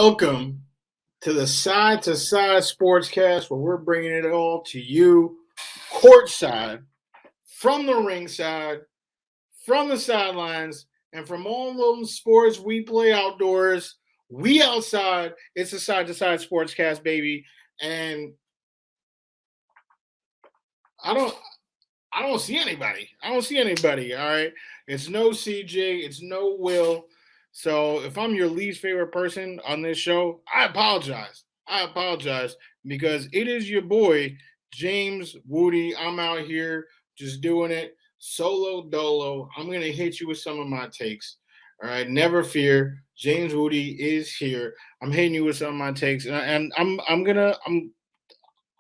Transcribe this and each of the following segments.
Welcome to the Side to Side Sportscast, where we're bringing it all to you courtside, from the ringside, from the sidelines, and from all those sports we play outdoors. We outside. It's a Side to Side Sportscast, baby. And I don't see anybody. I don't see anybody. All right. It's no CJ. It's no Will. So if I'm your least favorite person on this show, I apologize. I apologize because it is your boy, James Wudi. I'm out here just doing it solo dolo. I'm going to hit you with some of my takes. All right. Never fear. James Wudi is here. I'm hitting you with some of my takes. And I'm gonna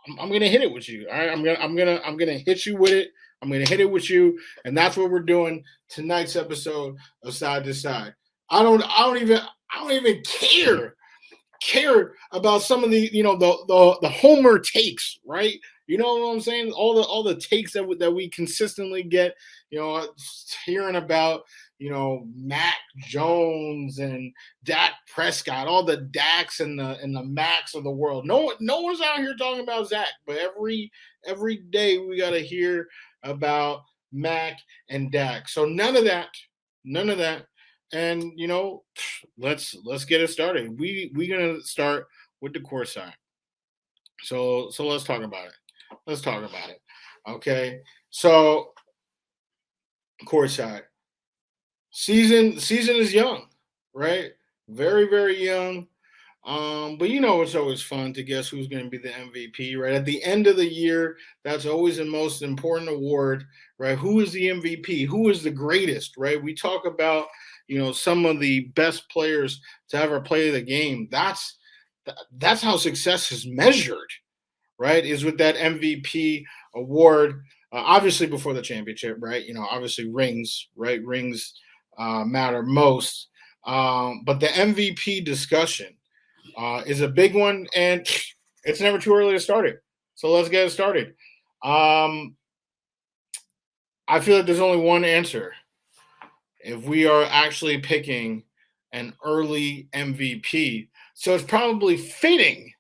hit it with you. All right. I'm gonna hit you with it. I'm gonna hit it with you. And that's what we're doing tonight's episode of Side to Side. I don't even care about some of the the Homer takes, right? You know what I'm saying? All the takes that we consistently get, hearing about, Mac Jones and Dak Prescott, all the Daks and the Macs of the world. No one's out here talking about Zach, but every day we gotta hear about Mac and Dak. So none of that. And let's get it started. We're gonna start with the courtside. So let's talk about it. Okay. So courtside. Season is young, right? Very, very young. But it's always fun to guess who's going to be the MVP, right? At the end of the year, that's always the most important award, right? Who is the MVP? Who is the greatest, right? We talk about, some of the best players to ever play the game. That's how success is measured, right? Is with that MVP award. Obviously, before the championship, right? Obviously rings, right? Rings matter most. But the MVP discussion is a big one, and it's never too early to start it. So let's get it started. I feel like there's only one answer. If we are actually picking an early MVP, so it's probably fitting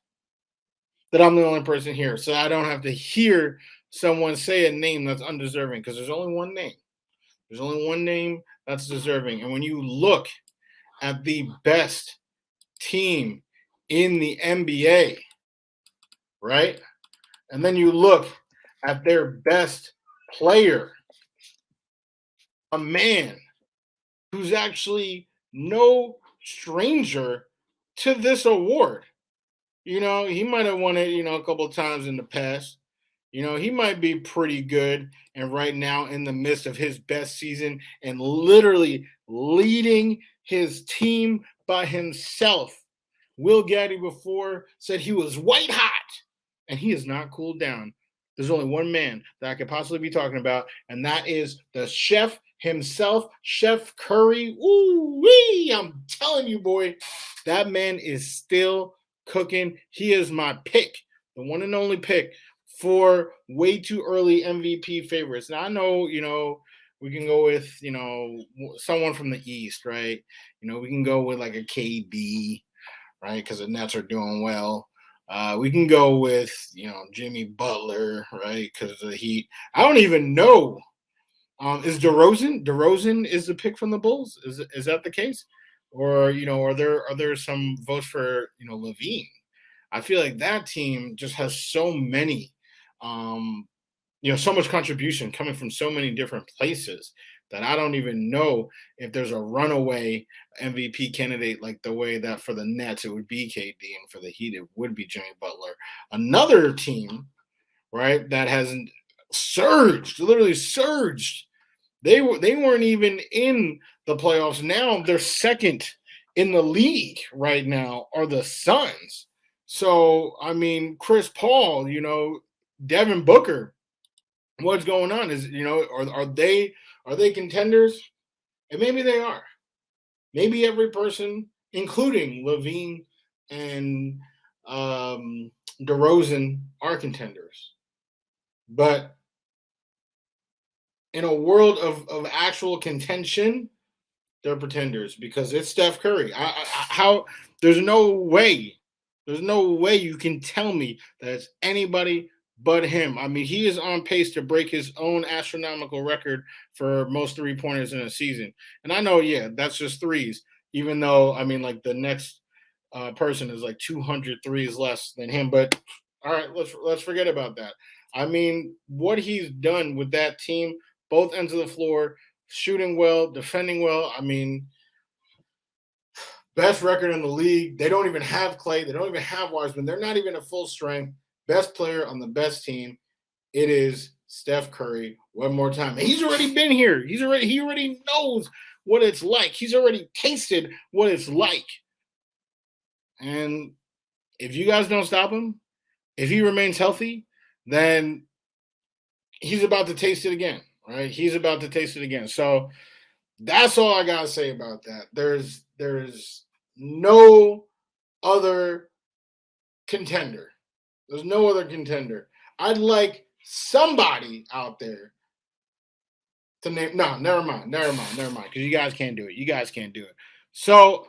that I'm the only person here, so I don't have to hear someone say a name that's undeserving, because there's only one name. There's only one name that's deserving. And when you look at the best team in the NBA, right? And then you look at their best player, a man who's actually no stranger to this award. He might have won it, a couple of times in the past. He might be pretty good and right now in the midst of his best season and literally leading his team by himself. Will Gaddy before said he was white hot, and he has not cooled down. There's only one man that I could possibly be talking about, and that is the chef himself, Chef Curry. Ooh-wee! I'm telling you, boy, that man is still cooking. He is my pick, the one and only pick for way too early MVP favorites. Now, I know, we can go with, someone from the East, right? We can go with like a KD, right? Because the Nets are doing well. We can go with, Jimmy Butler, right? Because of the Heat. I don't even know. Is DeRozan? DeRozan is the pick from the Bulls. Is that the case? Or, are there some votes for, Levine? I feel like that team just has so many, so much contribution coming from so many different places that I don't even know if there's a runaway MVP candidate like the way that for the Nets it would be KD and for the Heat it would be Jimmy Butler. Another team, right, that hasn't literally surged. They weren't even in the playoffs. Now they're second in the league right now are the Suns. So, I mean, Chris Paul, Devin Booker, what's going on? Is, are they contenders? And maybe they are. Maybe every person, including Levine and DeRozan, are contenders. But in a world of actual contention, they're pretenders because it's Steph Curry. How there's no way you can tell me that it's anybody but him. I mean, he is on pace to break his own astronomical record for most 3-pointers in a season. And I know, yeah, that's just threes. Even though, I mean, like the next person is like 200 threes less than him. But all right, let's forget about that. I mean, what he's done with that team, both ends of the floor, shooting well, defending well. I mean, best record in the league. They don't even have Clay. They don't even have Wiseman. They're not even at full strength. Best player on the best team. It is Steph Curry one more time. And he's already been here. He already knows what it's like. He's already tasted what it's like. And if you guys don't stop him, if he remains healthy, then he's about to taste it again, right? He's about to taste it again. So that's all I gotta say about that. There's no other contender. There's no other contender. I'd like somebody out there to name. No, never mind. Because you guys can't do it. So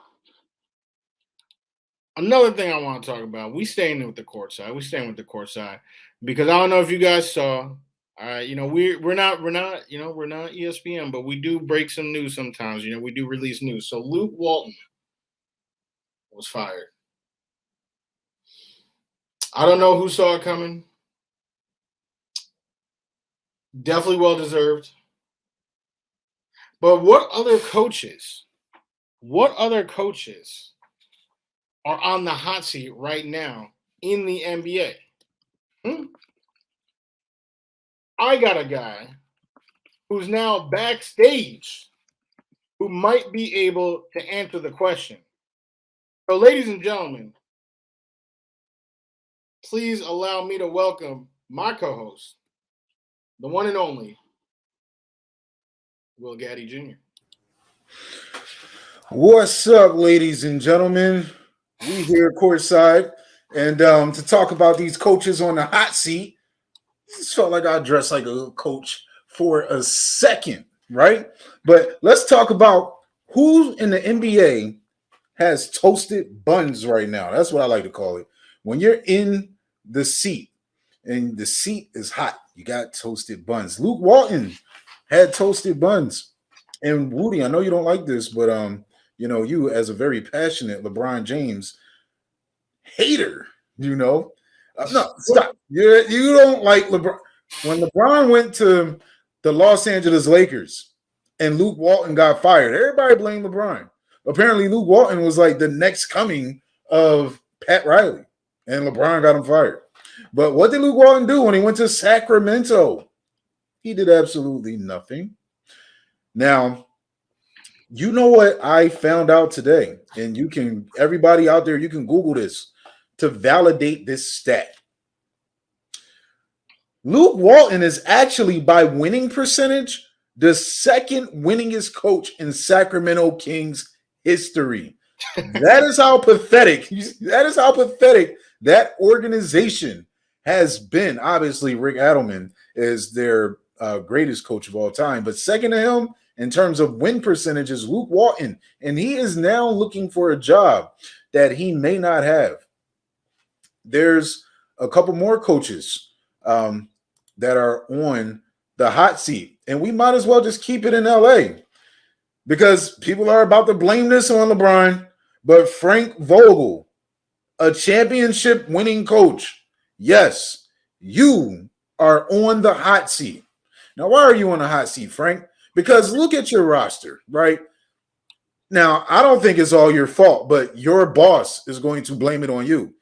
another thing I want to talk about. We staying with the courtside because I don't know if you guys saw. We're not ESPN, but we do break some news sometimes. We do release news. So Luke Walton was fired. I don't know who saw it coming. Definitely well deserved. But what other coaches are on the hot seat right now in the NBA? I got a guy who's now backstage who might be able to answer the question. So, ladies and gentlemen, please allow me to welcome my co-host, the one and only Will Gaddy Jr. What's up, ladies and gentlemen? We here courtside, and to talk about these coaches on the hot seat. Just felt like I dressed like a little coach for a second, right? But let's talk about who in the NBA has toasted buns right now. That's what I like to call it. When you're in the seat and the seat is hot, you got toasted buns. Luke Walton had toasted buns. And Wudi, I know you don't like this, but you as a very passionate LeBron James hater, no, stop. You don't like LeBron. When LeBron went to the Los Angeles Lakers and Luke Walton got fired, everybody blamed LeBron. Apparently, Luke Walton was like the next coming of Pat Riley, and LeBron got him fired. But what did Luke Walton do when he went to Sacramento? He did absolutely nothing. Now, you know what I found out today, and everybody out there, you can Google this to validate this stat. Luke Walton is actually, by winning percentage, the second winningest coach in Sacramento Kings history. That is how pathetic that organization has been. Obviously, Rick Adelman is their greatest coach of all time, but second to him in terms of win percentage is Luke Walton, and he is now looking for a job that he may not have. There's a couple more coaches that are on the hot seat, and we might as well just keep it in LA because people are about to blame this on LeBron, but Frank Vogel, a championship winning coach, yes, you are on the hot seat. Now, why are you on the hot seat, Frank? Because look at your roster, right? Now, I don't think it's all your fault, but your boss is going to blame it on you.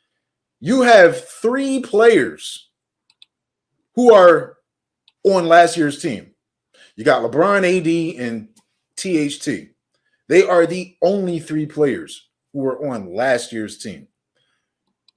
You have 3 players who are on last year's team. You got LeBron, AD, and THT. They are the only 3 players who were on last year's team.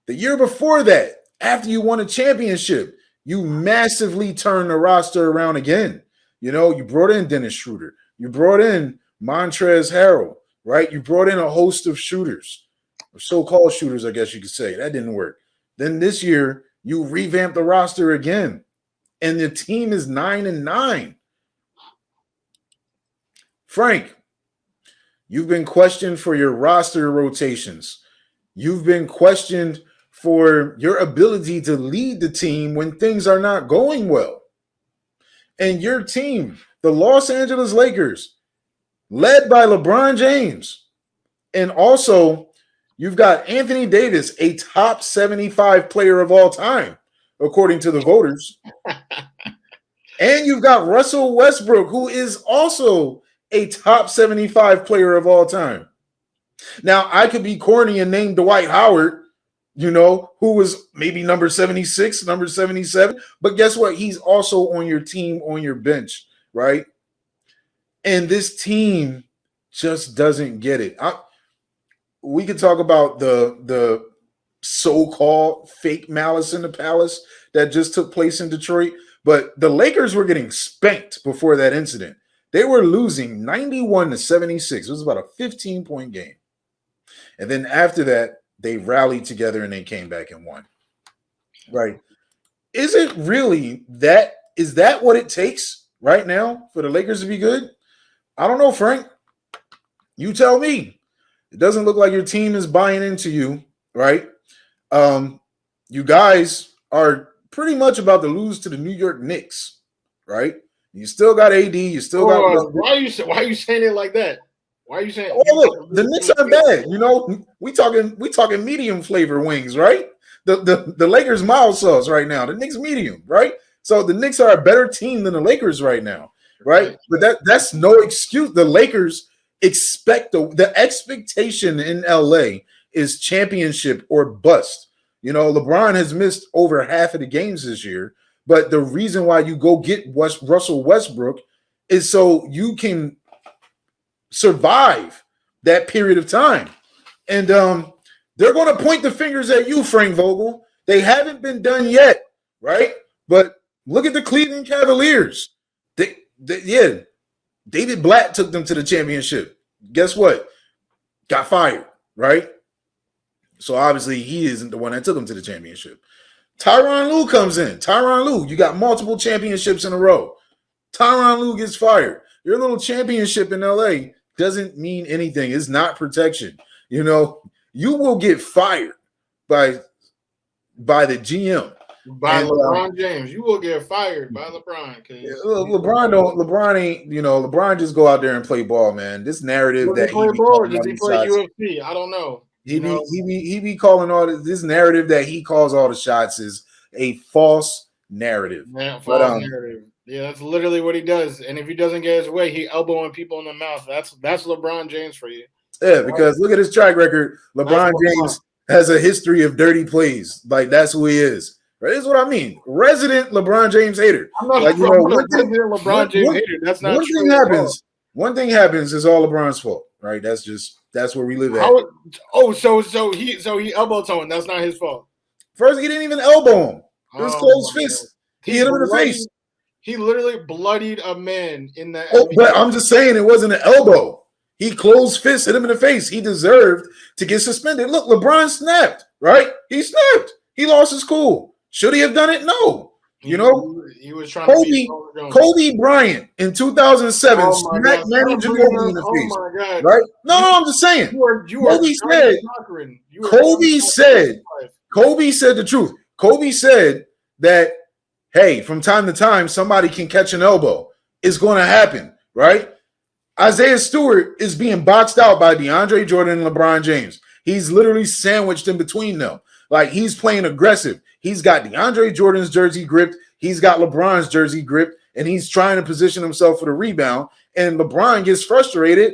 The year before that, after you won a championship, you massively turned the roster around again. You brought in Dennis Schroeder. You brought in Montrezl Harrell, right? You brought in a host of shooters, or so-called shooters, I guess you could say. That didn't work. Then this year, you revamped the roster again, and the team is 9-9. Frank, You've been questioned for your roster rotations. You've been questioned for your ability to lead the team when things are not going well. And your team, the Los Angeles Lakers, led by LeBron James, and also you've got Anthony Davis, a top 75 player of all time, according to the voters. And you've got Russell Westbrook, who is also a top 75 player of all time. Now, I could be corny and name Dwight Howard, who was maybe number 76, number 77. But guess what? He's also on your team, on your bench, right? And this team just doesn't get it. We could talk about the so-called fake malice in the palace that just took place in Detroit. But the Lakers were getting spanked before that incident. They were losing 91-76. It was about a 15-point game. And then after that, they rallied together and they came back and won. Right. Is it really that? Is that what it takes right now for the Lakers to be good? I don't know, Frank. You tell me. It doesn't look like your team is buying into you, right? You guys are pretty much about to lose to the New York Knicks, right? You still got AD. You still got. Why are you saying it like that? Why are you saying? Oh, look, the Knicks are bad. We talking medium flavor wings, right? The Lakers mild sauce right now. The Knicks medium, right? So the Knicks are a better team than the Lakers right now, right? But that's no excuse. The Lakers expect the expectation in LA is championship or bust. LeBron has missed over half of the games this year, but the reason why you go get Russell Westbrook is so you can survive that period of time. And they're going to point the fingers at you, Frank Vogel. They haven't been done yet, right? But look at the Cleveland Cavaliers. David Blatt took them to the championship. Guess what? Got fired, right? So obviously he isn't the one that took them to the championship. Tyronn Lue comes in. Tyronn Lue, you got multiple championships in a row. Tyronn Lue gets fired. Your little championship in LA doesn't mean anything. It's not protection. You will get fired by the GM. By LeBron James. You will get fired by LeBron. LeBron just go out there and play ball, man. This narrative that does he play UFC? I don't know. He be calling all this narrative that he calls all the shots is a false narrative. Yeah, false narrative. Yeah, that's literally what he does. And if he doesn't get his way, he elbowing people in the mouth. That's LeBron James for you. Yeah, because look at his track record. LeBron James has a history of dirty plays. Like, that's who he is. Right? This is what I mean. Resident LeBron James hater. I'm not LeBron James hater. That's not true. One thing happens is all LeBron's fault. Right? That's where we live at. So he elbowed someone. That's not his fault. First, he didn't even elbow him. It was closed fist. He hit him in the face. He literally bloodied a man in that. But I'm just saying it wasn't an elbow. He closed fist, hit him in the face. He deserved to get suspended. Look, LeBron snapped, right? He snapped. He lost his cool. Should he have done it? No. He was trying to Kobe Bryant in 2007 smacked Manu Ginobili in the face. Oh my God! Right? No, I'm just saying. Kobe said the truth. Kobe said that, hey, from time to time, somebody can catch an elbow. It's going to happen, right? Isaiah Stewart is being boxed out by DeAndre Jordan and LeBron James. He's literally sandwiched in between them. Like, he's playing aggressive. He's got DeAndre Jordan's jersey gripped. He's got LeBron's jersey gripped, and he's trying to position himself for the rebound. And LeBron gets frustrated.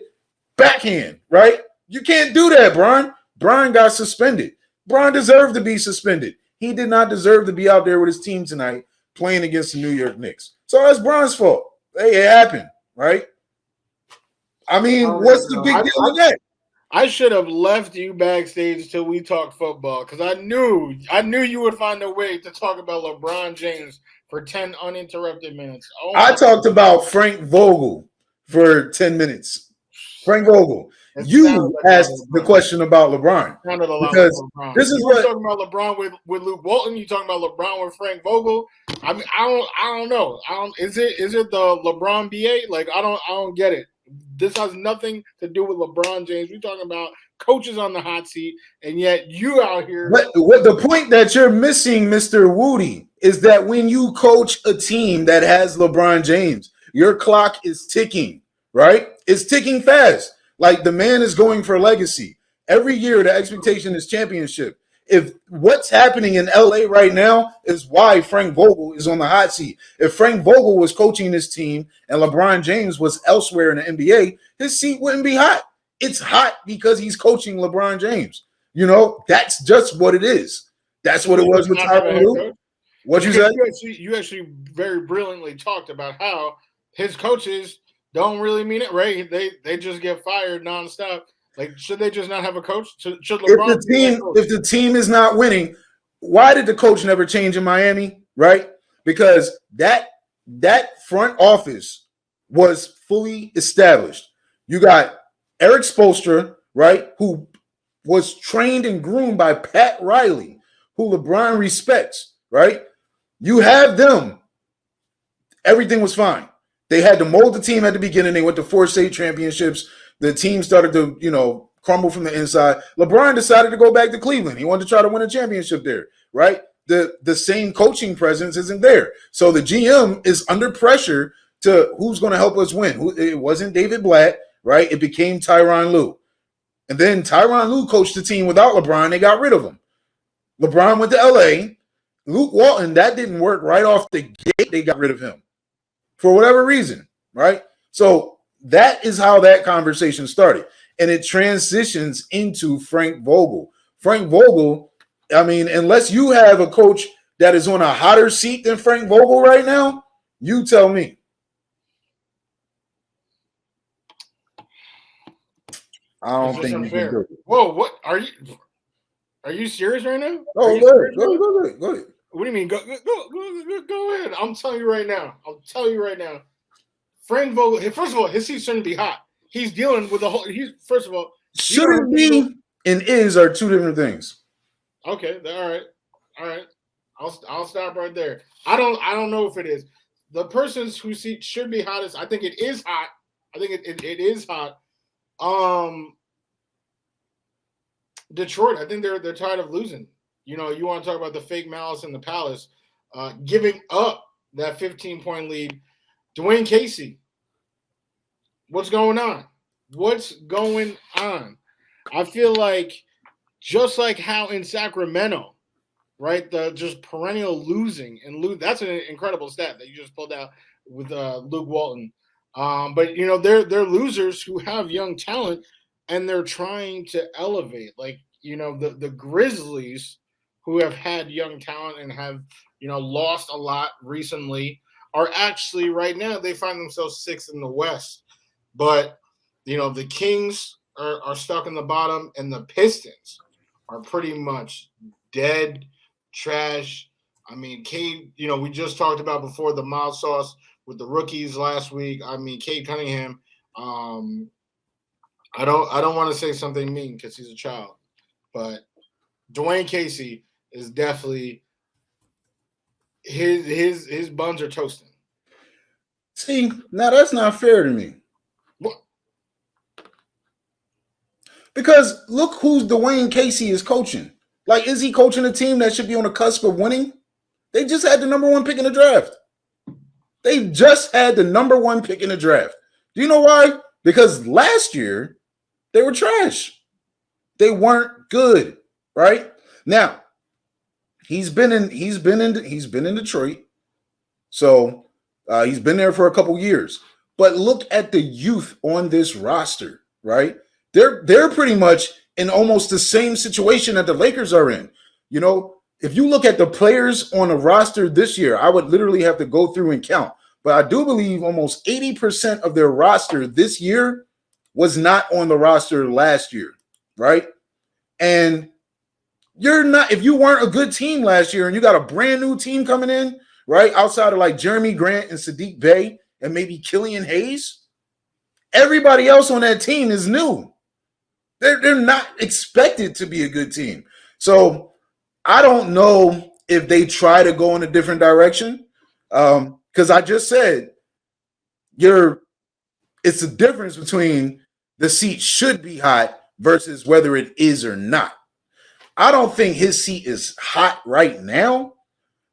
Backhand, right? You can't do that, Bron. Bron got suspended. Bron deserved to be suspended. He did not deserve to be out there with his team tonight playing against the New York Knicks. So that's Bron's fault. Hey, it happened, right? I mean, what's the big deal with that? I should have left you backstage till we talk football because I knew you would find a way to talk about LeBron James for 10 uninterrupted minutes. I talked about Frank Vogel for 10 minutes. Frank Vogel. You asked the question about LeBron. Because this is what talking about LeBron with Luke Walton. You talking about LeBron with Frank Vogel? I mean, I don't know. Is it the LeBron BA? Like, I don't get it. This has nothing to do with LeBron James. We're talking about coaches on the hot seat, and yet you out here. What the point that you're missing, Mr. Wudi, is that when you coach a team that has LeBron James, your clock is ticking, right? It's ticking fast. Like the man is going for legacy. Every year, the expectation is championship. If what's happening in LA right now is why Frank Vogel is on the hot seat. If Frank Vogel was coaching this team and LeBron James was elsewhere in the NBA, his seat wouldn't be hot. It's hot because he's coaching LeBron James. You know, that's just what it is. That's what it was with Tyronn Lue. What you said? You actually very brilliantly talked about how his coaches don't really mean it, right? They just get fired nonstop. Like, should they just not have a coach? Should LeBron if the team is not winning, why did the coach never change in Miami? Right? Because that front office was fully established. You got Eric Spoelstra, right, who was trained and groomed by Pat Riley, who LeBron respects, right? You have them. Everything was fine. They had to mold the team at the beginning. They went to 4 state championships. The team started to, crumble from the inside. LeBron decided to go back to Cleveland. He wanted to try to win a championship there, right? The same coaching presence isn't there. So the GM is under pressure to who's going to help us win. It wasn't David Blatt, right? It became Tyronn Lue. And then Tyronn Lue coached the team without LeBron. They got rid of him. LeBron went to LA. Luke Walton, that didn't work right off the gate. They got rid of him for whatever reason, right? So that is how that conversation started. And it transitions into Frank Vogel. Frank Vogel, I mean, unless you have a coach that is on a hotter seat than Frank Vogel right now, you tell me. I don't think you can do it. Whoa, what are you serious right now? Oh, go ahead. What do you mean? Go ahead. I'm telling you right now. Frank Vogel, first of all, his seat shouldn't be hot. He's dealing with the whole. Shouldn't be and is are two different things. Okay, all right. I'll stop right there. I don't know if it is. The person's whose seat should be hottest. I think it is hot. I think it is hot. Detroit. I think they're tired of losing. You want to talk about the fake malice in the palace, giving up that 15-point lead. Dwayne Casey. What's going on? I feel like just like how in Sacramento, right? The just perennial losing and that's an incredible stat that you just pulled out with Luke Walton. But they're losers who have young talent and they're trying to elevate. Like the Grizzlies, who have had young talent and have lost a lot recently, are actually right now they find themselves 6th in the West. But the Kings are stuck in the bottom, and the Pistons are pretty much dead, trash. I mean, Cade, we just talked about before the mild sauce with the rookies last week. I mean, Cade Cunningham. I don't want to say something mean because he's a child, but Dwayne Casey is definitely his buns are toasting. See, now that's not fair to me. What? Because look who's Dwayne Casey is coaching. Like, is he coaching a team that should be on the cusp of winning? They just had the number 1 pick in the draft. They just had the number 1 pick in the draft. Do you know why? Because last year they were trash. They weren't good, right? Now, he's been in Detroit. So he's been there for a couple years. But look at the youth on this roster, right? They're pretty much in almost the same situation that the Lakers are in. If you look at the players on the roster this year, I would literally have to go through and count. But I do believe almost 80% of their roster this year was not on the roster last year, right? And if you weren't a good team last year and you got a brand new team coming in, right, outside of like Jeremy Grant and Sadiq Bey and maybe Killian Hayes, everybody else on that team is new. They're not expected to be a good team. So I don't know if they try to go in a different direction. Because I just said It's the difference between the seat should be hot versus whether it is or not. I don't think his seat is hot right now,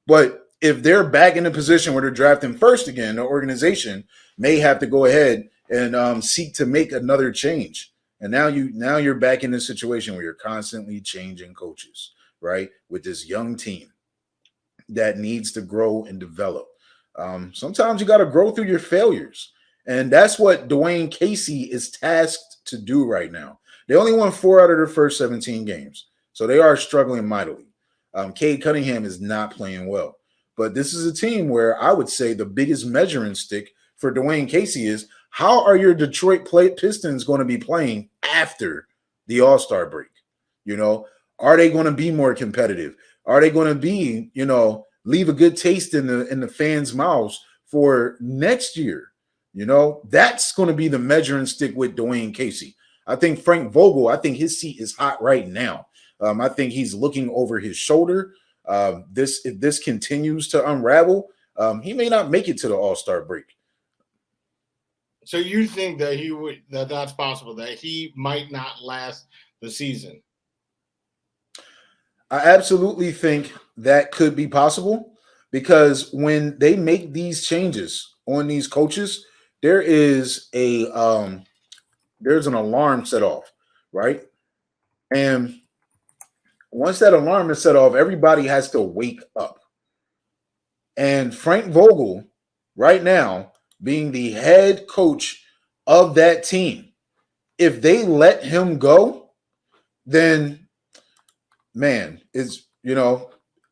but if they're back in a position where they're drafting first again, the organization may have to go ahead and seek to make another change. And now you're back in a situation where you're constantly changing coaches, right? With this young team that needs to grow and develop. Sometimes you got to grow through your failures. And that's what Dwayne Casey is tasked to do right now. They only won 4 out of their first 17 games. So they are struggling mightily. Cade Cunningham is not playing well. But this is a team where I would say the biggest measuring stick for Dwayne Casey is how are your Detroit Pistons going to be playing after the All-Star break? You know, are they going to be more competitive? Are they going to be, leave a good taste in the fans' mouths for next year? That's going to be the measuring stick with Dwayne Casey. I think Frank Vogel, I think his seat is hot right now. I think he's looking over his shoulder. If this continues to unravel, he may not make it to the All-Star break. So you think that that's possible, that he might not last the season? I absolutely think that could be possible because when they make these changes on these coaches, there is there's an alarm set off, right? And once that alarm is set off, everybody has to wake up. And Frank Vogel, right now, being the head coach of that team, if they let him go, then man,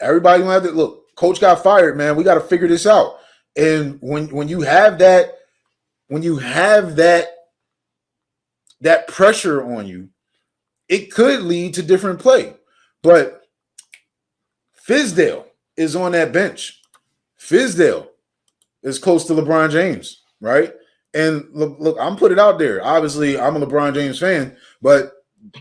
everybody gonna have to look. Coach got fired, man. We got to figure this out. And when you have that pressure on you, it could lead to different play. But Fizdale is on that bench. Fizdale is close to LeBron James, right? And look, I'm put it out there. Obviously, I'm a LeBron James fan, but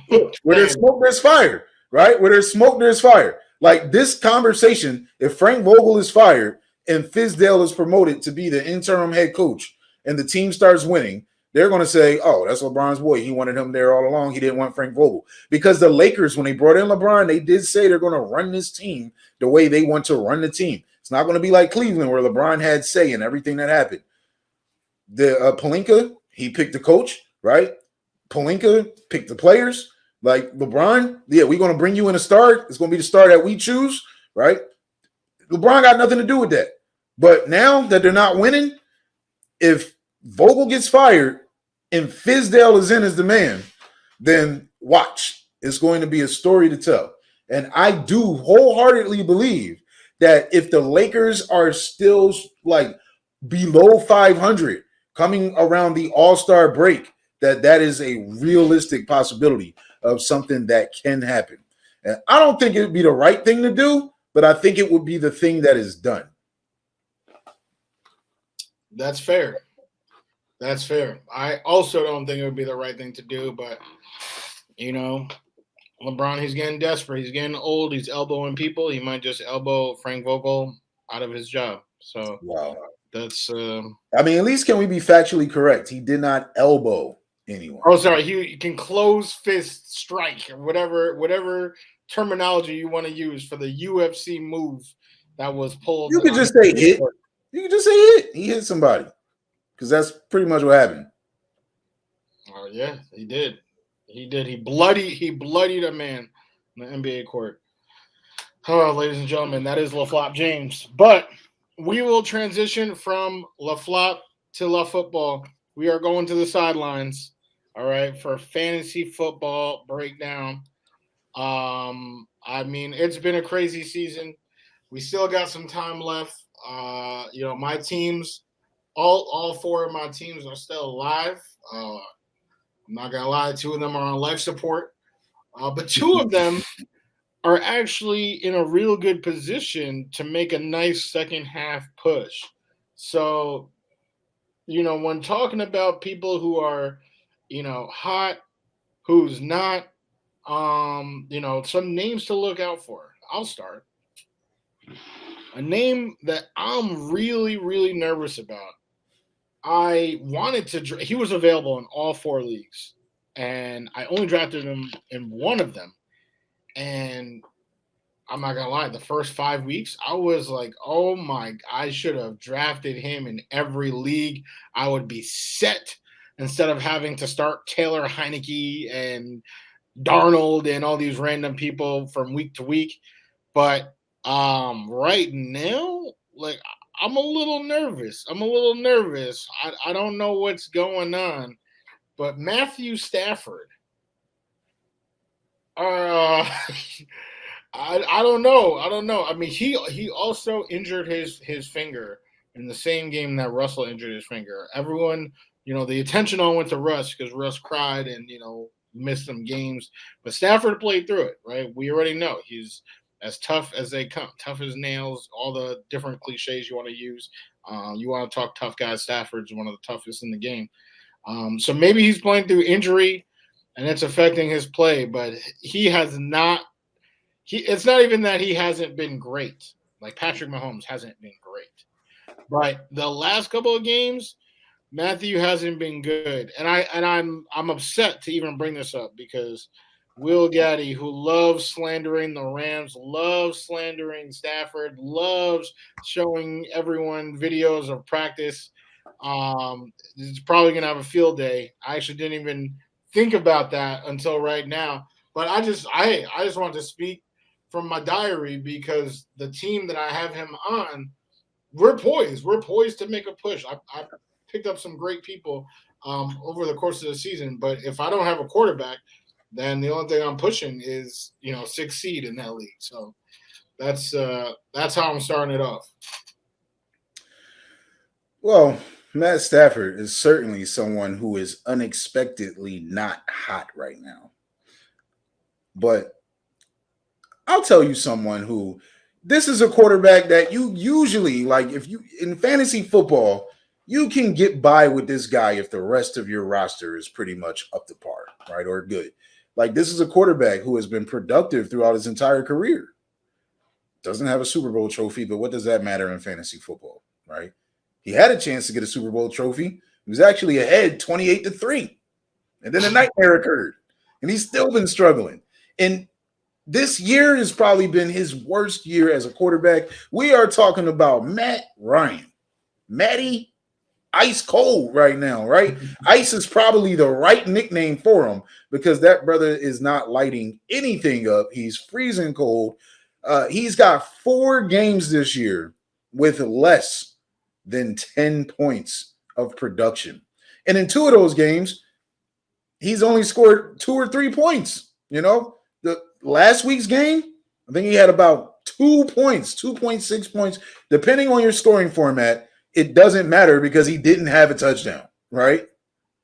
look, where there's smoke, there's fire, right? Where there's smoke, there's fire. Like this conversation, if Frank Vogel is fired and Fizdale is promoted to be the interim head coach and the team starts winning, they're going to say, oh, that's LeBron's boy. He wanted him there all along. He didn't want Frank Vogel. Because the Lakers, when they brought in LeBron, they did say they're going to run this team the way they want to run the team. It's not going to be like Cleveland where LeBron had say in everything that happened. The Pelinka, he picked the coach, right? Pelinka picked the players. Like LeBron, yeah, we're going to bring you in a start. It's going to be the star that we choose, right? LeBron got nothing to do with that. But now that they're not winning, if Vogel gets fired and Fizdale is in as the man, then watch. It's going to be a story to tell. And I do wholeheartedly believe that if the Lakers are still like below 500 coming around the All-Star break, that is a realistic possibility of something that can happen. And I don't think it would be the right thing to do, but I think it would be the thing that is done. That's fair. That's fair. I also don't think it would be the right thing to do, but, LeBron, he's getting desperate. He's getting old. He's elbowing people. He might just elbow Frank Vogel out of his job. So wow. That's at least can we be factually correct? He did not elbow anyone. Oh, sorry. He can close fist strike or whatever terminology you want to use for the UFC move that was pulled. You could just say hit. You could just say hit. He hit somebody because that's pretty much what happened. Oh yeah, he did. He did. He bloodied a man in the NBA court. Oh, ladies and gentlemen, that is LaFlop James. But we will transition from LaFlop to LaFootball. We are going to the sidelines, all right, for fantasy football breakdown. It's been a crazy season. We still got some time left. My teams, all 4 of my teams are still alive. I'm not going to lie, 2 of them are on life support. But 2 of them are actually in a real good position to make a nice second half push. So, when talking about people who are, hot, who's not, some names to look out for. I'll start. A name that I'm really, really nervous about. I wanted to. He was available in all 4 leagues, and I only drafted him in one of them. And I'm not gonna lie, the first 5 weeks, I was like, "Oh my! I should have drafted him in every league. I would be set instead of having to start Taylor Heineke and Darnold and all these random people from week to week." But right now, like I'm a little nervous. I don't know what's going on, but Matthew Stafford. Uh, I don't know. I don't know. I mean, he also injured his finger in the same game that Russell injured his finger. Everyone, the attention all went to Russ because Russ cried and missed some games, but Stafford played through it. Right? We already know he's as tough as they come, tough as nails. All the different cliches you want to use. You want to talk tough guys. Stafford's one of the toughest in the game. So maybe he's playing through injury, and it's affecting his play. But he has not. It's not even that he hasn't been great. Like Patrick Mahomes hasn't been great. But the last couple of games, Matthew hasn't been good. And I'm upset to even bring this up because Will Gaddy, who loves slandering the Rams, loves slandering Stafford, loves showing everyone videos of practice. Is probably gonna have a field day. I actually didn't even think about that until right now. But I just wanted to speak from my diary because the team that I have him on, we're poised. We're poised to make a push. I picked up some great people over the course of the season, but if I don't have a quarterback, then the only thing I'm pushing is 6th seed in that league. So that's how I'm starting it off. Well, Matt Stafford is certainly someone who is unexpectedly not hot right now. But I'll tell you someone who this is a quarterback that you usually like if you in fantasy football, you can get by with this guy if the rest of your roster is pretty much up to par, right? Or good. Like this is a quarterback who has been productive throughout his entire career. Doesn't have a Super Bowl trophy, but what does that matter in fantasy football, right? He had a chance to get a Super Bowl trophy. He was actually ahead 28-3. And then a nightmare occurred. And he's still been struggling. And this year has probably been his worst year as a quarterback. We are talking about Matt Ryan. Matty, ice cold right now, right? Ice is probably the right nickname for him because that brother is not lighting anything up. He's freezing cold. He's got 4 games this year with less than 10 points of production. And in 2 of those games, he's only scored 2 or 3 points. The last week's game, I think he had about 2 points, 2.6 points, depending on your scoring format. It doesn't matter because he didn't have a touchdown, right?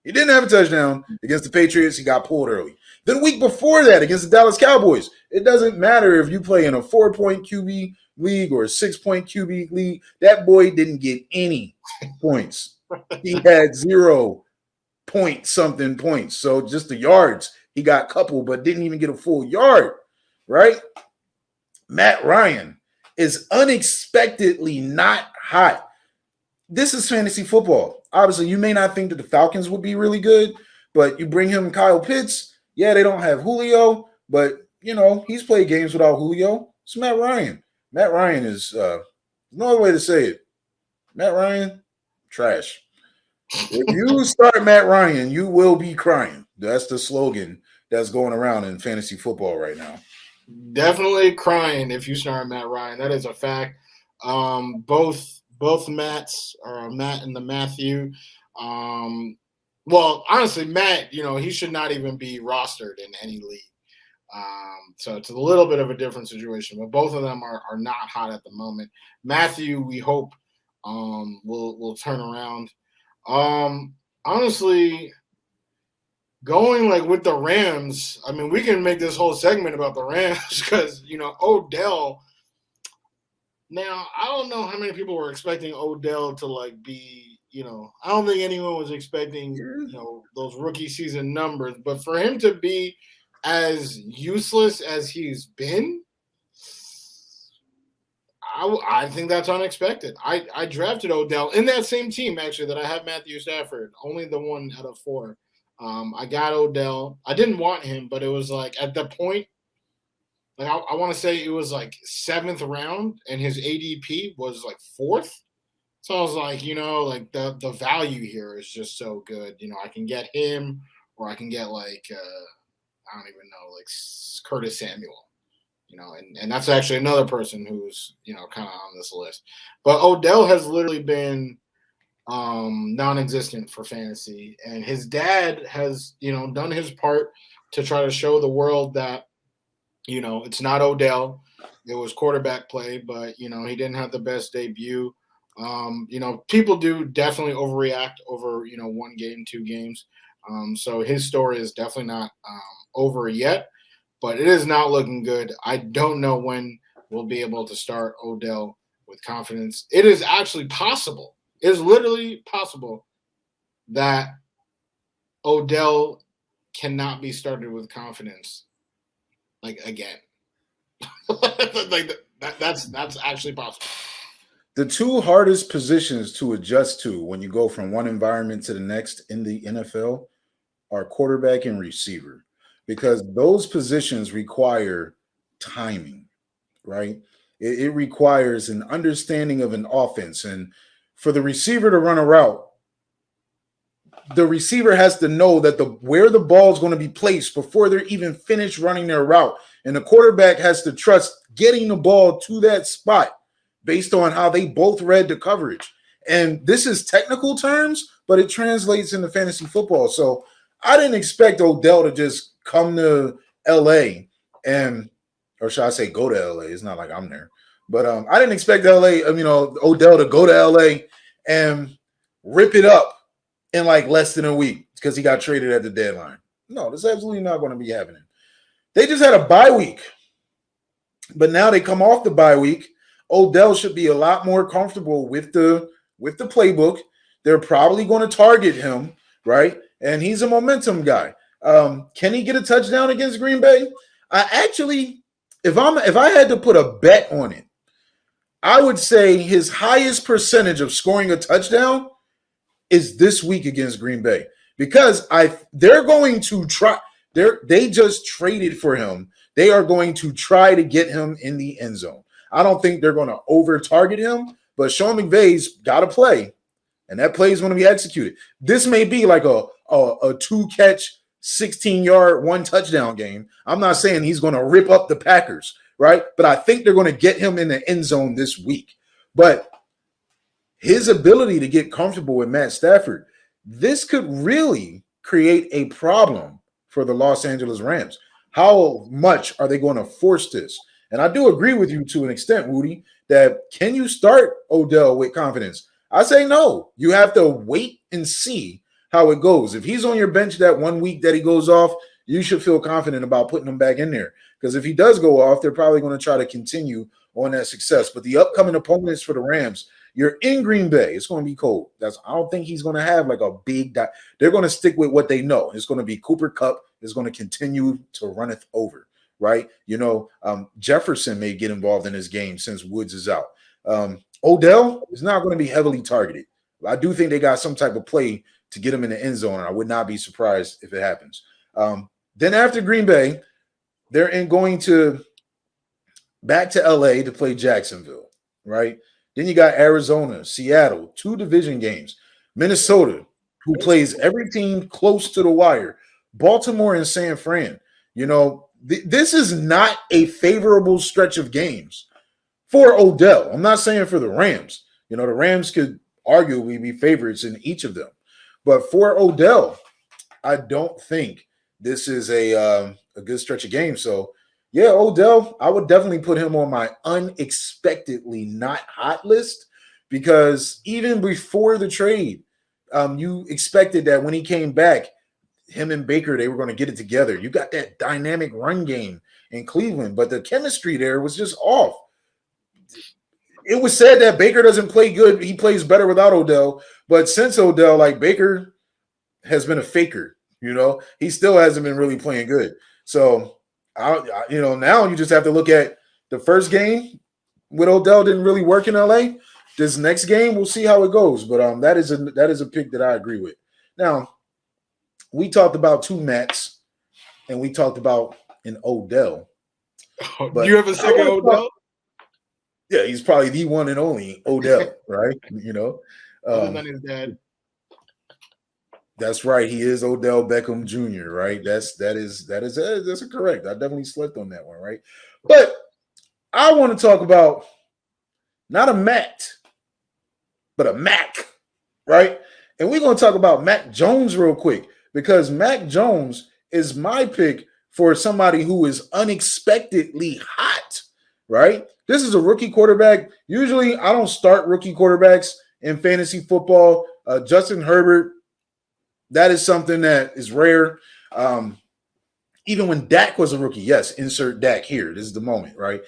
He didn't have a touchdown against the Patriots. He got pulled early. The week before that against the Dallas Cowboys, it doesn't matter if you play in a 4-point QB league or a 6-point QB league. That boy didn't get any points. He had 0 point something points. So just the yards, he got a couple, but didn't even get a full yard, right? Matt Ryan is unexpectedly not hot. This is fantasy football. Obviously, you may not think that the Falcons would be really good, but you bring him Kyle Pitts. Yeah, they don't have Julio, but, he's played games without Julio. It's Matt Ryan. Matt Ryan is no other way to say it. Matt Ryan, trash. If you start Matt Ryan, you will be crying. That's the slogan that's going around in fantasy football right now. Definitely crying if you start Matt Ryan. That is a fact. Both Matts, Matt and the Matthew. Well, honestly, Matt, he should not even be rostered in any league. So it's a little bit of a different situation, but both of them are not hot at the moment. Matthew, we hope will turn around. Honestly, going like with the Rams, I mean, we can make this whole segment about the Rams because Odell. Now, I don't know how many people were expecting Odell to like be, I don't think anyone was expecting, those rookie season numbers, but for him to be as useless as he's been, I think that's unexpected. I drafted Odell in that same team, actually, that I have Matthew Stafford, only the one out of 4. I got Odell. I didn't want him, but it was like at the point, like I want to say it was like 7th round, and his ADP was like 4th. So I was like, like the value here is just so good. I can get him, or I can get like I don't even know, like Curtis Samuel. And that's actually another person who's kind of on this list. But Odell has literally been non-existent for fantasy, and his dad has done his part to try to show the world that it's not Odell. It was quarterback play, but he didn't have the best debut. People do definitely overreact over 1 game, 2 games. So his story is definitely not over yet, but it is not looking good. I don't know when we'll be able to start Odell with confidence. It is actually possible. It is literally possible that Odell cannot be started with confidence, like, again. That's actually possible. The 2 hardest positions to adjust to when you go from one environment to the next in the NFL are quarterback and receiver, because those positions require timing, right? It requires an understanding of an offense. And for the receiver to run a route, the receiver has to know that where the ball is going to be placed before they're even finished running their route. And the quarterback has to trust getting the ball to that spot based on how they both read the coverage. And this is technical terms, but it translates into fantasy football. So I didn't expect Odell to just come to LA or should I say go to LA? It's not like I'm there. But I didn't expect Odell to go to LA and rip it up in like less than a week because he got traded at the deadline. No, that's absolutely not going to be happening. They just had a bye week. But now they come off the bye week. Odell should be a lot more comfortable with the playbook. They're probably going to target him, right? And he's a momentum guy. Can he get a touchdown against Green Bay? If I had to put a bet on it, I would say his highest percentage of scoring a touchdown is this week against Green Bay, because they're going to try. They just traded for him. They are going to try to get him in the end zone. I don't think they're going to over target him, but Sean McVay's got to play, and that play is going to be executed. This may be like a 2-catch, 16-yard, 1 touchdown game. I'm not saying he's going to rip up the Packers, right? But I think they're going to get him in the end zone this week. But his ability to get comfortable with Matt Stafford, this could really create a problem for the Los Angeles Rams. How much are they going to force this? And I do agree with you to an extent, Wudi, that can you start Odell with confidence? I say no. You have to wait and see how it goes. If he's on your bench that 1 week that he goes off, you should feel confident about putting him back in there. Because if he does go off, they're probably going to try to continue on that success. But the upcoming opponents for the Rams, you're in Green Bay. It's going to be cold. I don't think he's going to have like a big – they're going to stick with what they know. It's going to be Cooper Kupp is going to continue to runneth over, right? Jefferson may get involved in this game since Woods is out. Odell is not going to be heavily targeted. I do think they got some type of play to get him in the end zone, and I would not be surprised if it happens. Then after Green Bay, they're going to back to LA to play Jacksonville, right? Then you got Arizona, Seattle, 2 division games, Minnesota, who plays every team close to the wire, Baltimore and San Fran. This is not a favorable stretch of games for Odell. I'm not saying for the Rams. The Rams could arguably be favorites in each of them. But for Odell, I don't think this is a good stretch of games. So, yeah, Odell, I would definitely put him on my unexpectedly not hot list, because even before the trade, you expected that when he came back, him and Baker, they were going to get it together. You got that dynamic run game in Cleveland, but the chemistry there was just off. It was said that Baker doesn't play good. He plays better without Odell. But since Odell, like, Baker has been a faker, he still hasn't been really playing good. So, now you just have to look at the first game with Odell didn't really work in LA. This next game, we'll see how it goes. But that is a pick that I agree with. Now, we talked about two Mets, and we talked about an Odell. Do But you have a second Odell? Yeah, he's probably the one and only Odell, right? Other than his dad. That's right. He is Odell Beckham Jr., right? That's correct. I definitely slept on that one, right? But I want to talk about not a Matt, but a Mac, right? And we're going to talk about Mac Jones real quick because Mac Jones is my pick for somebody who is unexpectedly hot, right? This is a rookie quarterback. Usually I don't start rookie quarterbacks in fantasy football. Justin Herbert, that is something that is rare. Even when Dak was a rookie, yes, insert Dak here. This is the moment, right?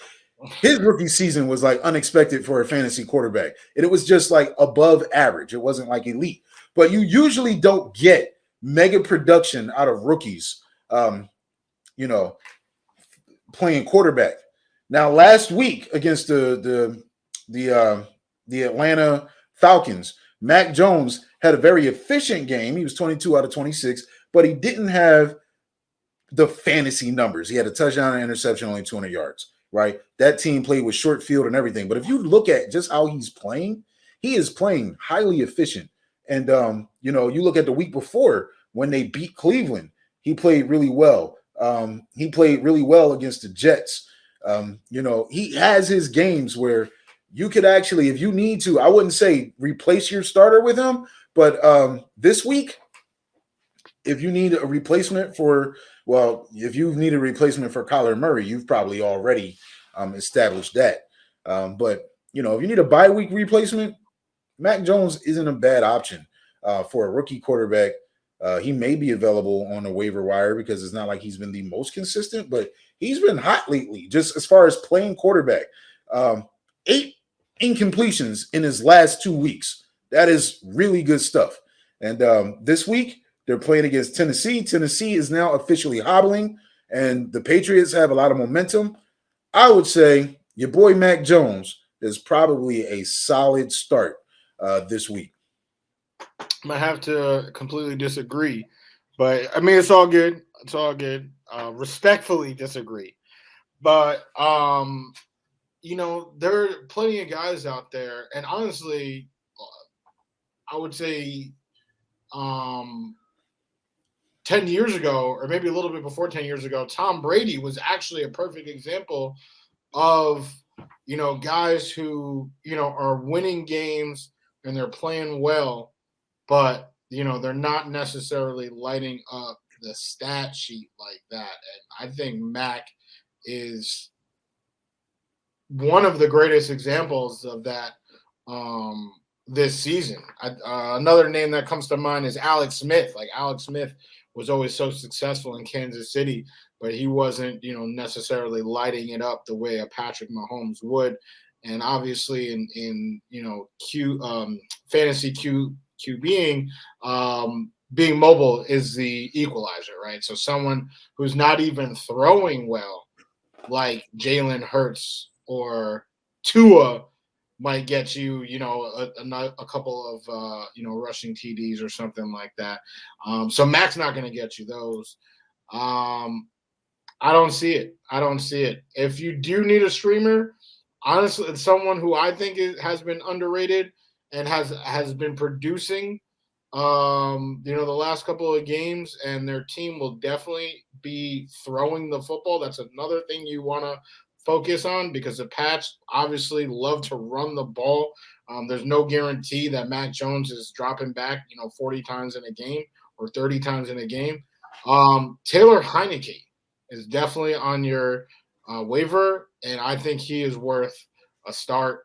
His rookie season was like unexpected for a fantasy quarterback. And it was just like above average. It wasn't like elite. But you usually don't get mega production out of rookies, playing quarterback. Now, last week against the Atlanta Falcons, Mac Jones had a very efficient game. He was 22 out of 26, but he didn't have the fantasy numbers. He had a touchdown and interception, only 200 yards, right? That team played with short field and everything. But if you look at just how he's playing, he is playing highly efficient. And, you look at the week before when they beat Cleveland, he played really well. He played really well against the Jets. He has his games where you could actually, if you need to, I wouldn't say replace your starter with him, but this week, if you need a replacement if you need a replacement for Kyler Murray, you've probably already established that. But if you need a bye week replacement, Mac Jones isn't a bad option for a rookie quarterback. He may be available on the waiver wire because it's not like he's been the most consistent, but he's been hot lately, just as far as playing quarterback. 8 incompletions in his last 2 weeks. That is really good stuff. And this week, they're playing against Tennessee. Tennessee is now officially hobbling, and the Patriots have a lot of momentum. I would say your boy Mac Jones is probably a solid start this week. I'm going to have to completely disagree. But, I mean, it's all good. It's all good. Respectfully disagree. But, there are plenty of guys out there. And honestly, I would say 10 years ago, or maybe a little bit before 10 years ago, Tom Brady was actually a perfect example of, guys who, are winning games and they're playing well, but, they're not necessarily lighting up the stat sheet like that. And I think Mac is one of the greatest examples of that this season. Another name that comes to mind is Alex Smith. Like Alex Smith was always so successful in Kansas City, but he wasn't, necessarily lighting it up the way a Patrick Mahomes would. And obviously in fantasy QBing, being mobile is the equalizer, right? So someone who's not even throwing well, like Jalen Hurts or Tua, might get you, a couple of, rushing TDs or something like that. So Mac's not going to get you those. I don't see it. If you do need a streamer, honestly, it's someone who I think has been underrated and has been producing, the last couple of games, and their team will definitely be throwing the football. That's another thing you want to focus on because the Pats obviously love to run the ball. There's no guarantee that Mac Jones is dropping back, 40 times in a game or 30 times in a game. Taylor Heineke is definitely on your waiver, and I think he is worth a start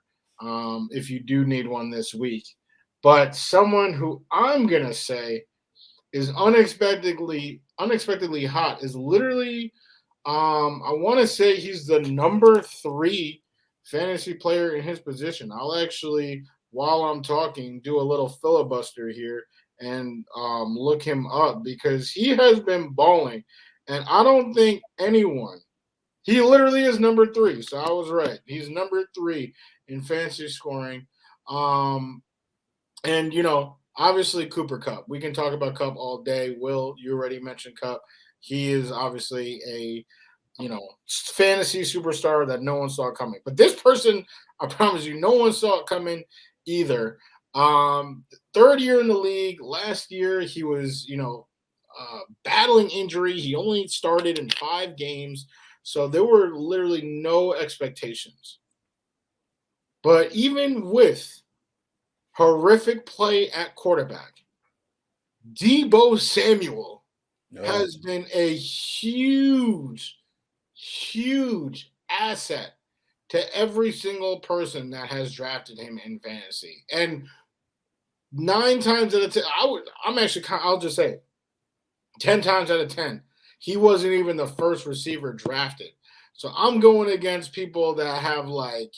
if you do need one this week. But someone who I'm going to say is unexpectedly hot is literally I want to say he's the number 3 fantasy player in his position. I'll actually, while I'm talking, do a little filibuster here and look him up because he has been balling. And I don't think anyone He literally is number 3, so I was right. He's number 3 in fantasy scoring. And, obviously Cooper Kupp. We can talk about Kupp all day. Will, you already mentioned Kupp. He is obviously a, fantasy superstar that no one saw coming. But this person, I promise you, no one saw it coming either. Third year in the league. Last year, he was, battling injury. He only started in 5 games. So there were literally no expectations. But even with horrific play at quarterback, Deebo Samuel has been a huge asset to every single person that has drafted him in fantasy. And 9 times out of 10, I'll just say 10 times out of 10, he wasn't even the first receiver drafted. So I'm going against people that have like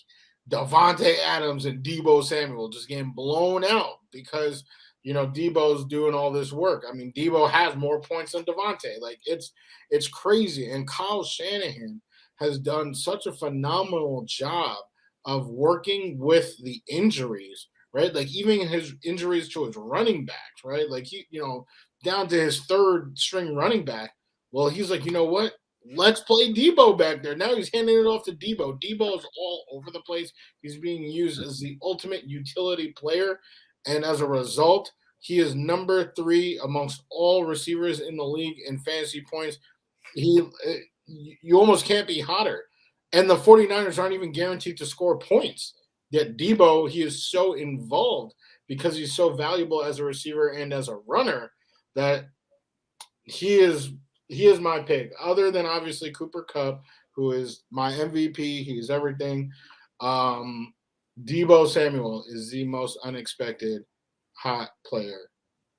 Davante Adams and Deebo Samuel just getting blown out because, Deebo's doing all this work. I mean, Deebo has more points than Davante. Like, it's crazy. And Kyle Shanahan has done such a phenomenal job of working with the injuries, right? Like, even his injuries to his running backs, right? Like, he, down to his 3rd string running back. Well, he's like, you know what? Let's play Deebo back there. Now he's handing it off to Deebo. Deebo is all over the place. He's being used as the ultimate utility player. And as a result, he is number 3 amongst all receivers in the league in fantasy points. You almost can't be hotter. And the 49ers aren't even guaranteed to score points. Yet Deebo, he is so involved because he's so valuable as a receiver and as a runner that he is my pick. Other than obviously Cooper Kupp, who is my MVP. He's everything. Deebo Samuel is the most unexpected hot player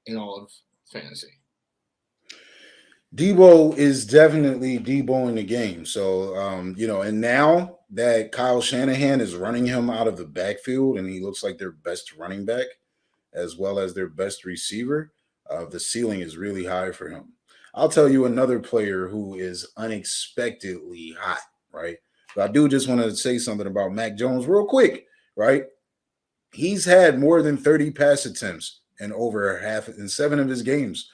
in all of fantasy. Deebo is definitely Deeboing the game. So, and now that Kyle Shanahan is running him out of the backfield and he looks like their best running back as well as their best receiver, the ceiling is really high for him. I'll tell you another player who is unexpectedly hot, right? But I do just want to say something about Mac Jones real quick, right? He's had more than 30 pass attempts in 7 of his games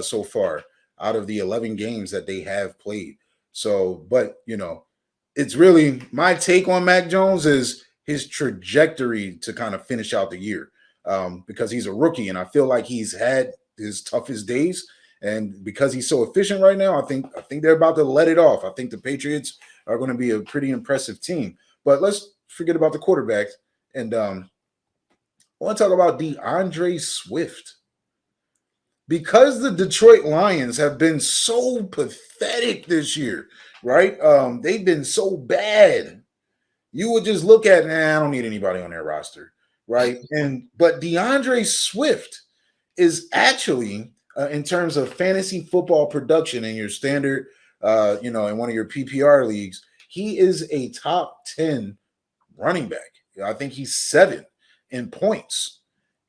so far out of the 11 games that they have played. So, but, it's really my take on Mac Jones is his trajectory to kind of finish out the year because he's a rookie and I feel like he's had his toughest days. And because he's so efficient right now, I think they're about to let it off. I think the Patriots are going to be a pretty impressive team. But let's forget about the quarterbacks. And I want to talk about DeAndre Swift. Because the Detroit Lions have been so pathetic this year, right? They've been so bad. You would just look at, I don't need anybody on their roster, right? But DeAndre Swift is actually in terms of fantasy football production in your standard, in one of your PPR leagues, he is a top 10 running back. I think he's 7 in points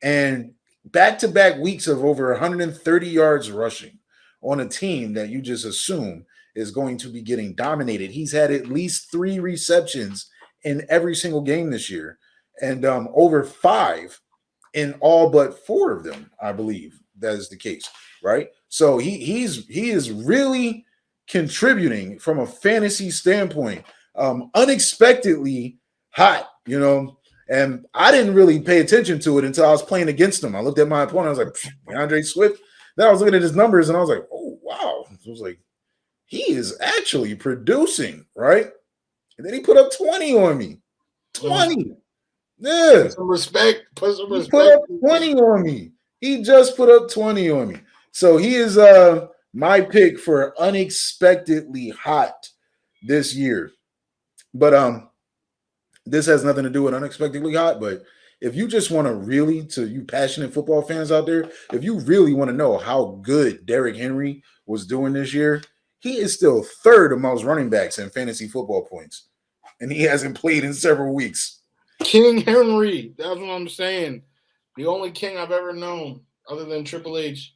and back-to-back weeks of over 130 yards rushing on a team that you just assume is going to be getting dominated. He's had at least 3 receptions in every single game this year and over 5 in all but 4 of them, I believe. That is the case, right? So he is really contributing from a fantasy standpoint, unexpectedly hot, and I didn't really pay attention to it until I was playing against him. I looked at my opponent, I was like, DeAndre Swift. Then I was looking at his numbers and I was like, oh wow. I was like, he is actually producing, right? And then he put up 20 on me. 20. Yeah. Put some respect. He put up 20 on me. He just put up 20 on me. So he is my pick for unexpectedly hot this year. But this has nothing to do with unexpectedly hot. But if you just want to you passionate football fans out there, if you really want to know how good Derrick Henry was doing this year, he is still 3rd amongst running backs in fantasy football points. And he hasn't played in several weeks. King Henry. That's what I'm saying. The only king I've ever known, other than Triple H,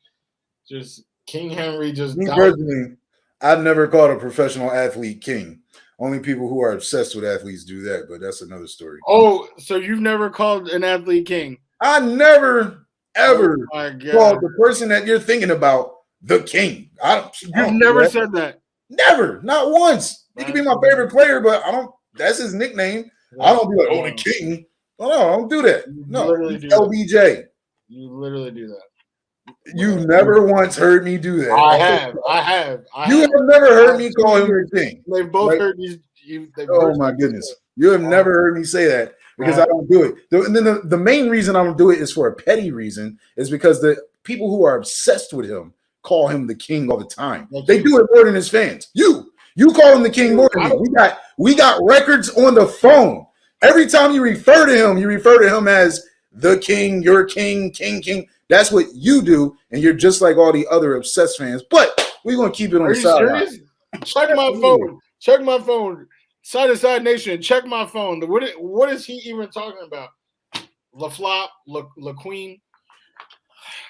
just King Henry. Me personally, I've never called a professional athlete king. Only people who are obsessed with athletes do that, but that's another story. Oh, so you've never called an athlete king? I never ever Oh my called God. the person that you're thinking about the king. I You've don't do never that. said that. Never, not once. He could be my favorite player, but I don't. That's his nickname. I don't be like, oh, the king. Oh, no, I don't do that. You No, literally he's do LBJ. You literally do that. You never once heard me do that. I have. You have never heard me call him your king. They've both Right? heard you. Oh my goodness. You have never heard me say that because I don't do it. And then the main reason I don't do it is for a petty reason, is because the people who are obsessed with him call him the king all the time. They do it more than his fans. You call him the king more than me. We got records on the phone. Every time you refer to him as the king, your king, king. That's what you do, and you're just like all the other obsessed fans. But we're gonna keep it on the sideline. Check my phone. Check my phone. Side to Side Nation. Check my phone. What is he even talking about? La Flop, La Queen.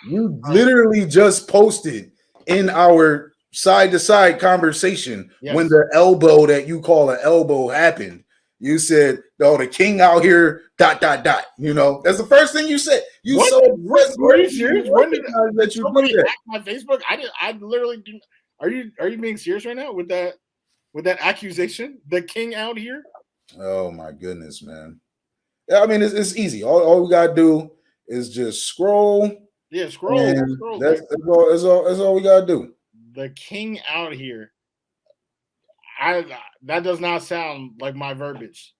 You literally just posted in our side to side conversation when the elbow that you call an elbow happened. You said, "Oh, the king out here." ... You know, that's the first thing you said. You what? So are you serious? When did that you somebody do that? hack my Facebook? I literally do. Are you being serious right now with that accusation? The king out here? Oh my goodness, man. Yeah, I mean it's easy. All we gotta do is just scroll. Yeah, scroll. That's all we gotta do. The king out here. That does not sound like my verbiage.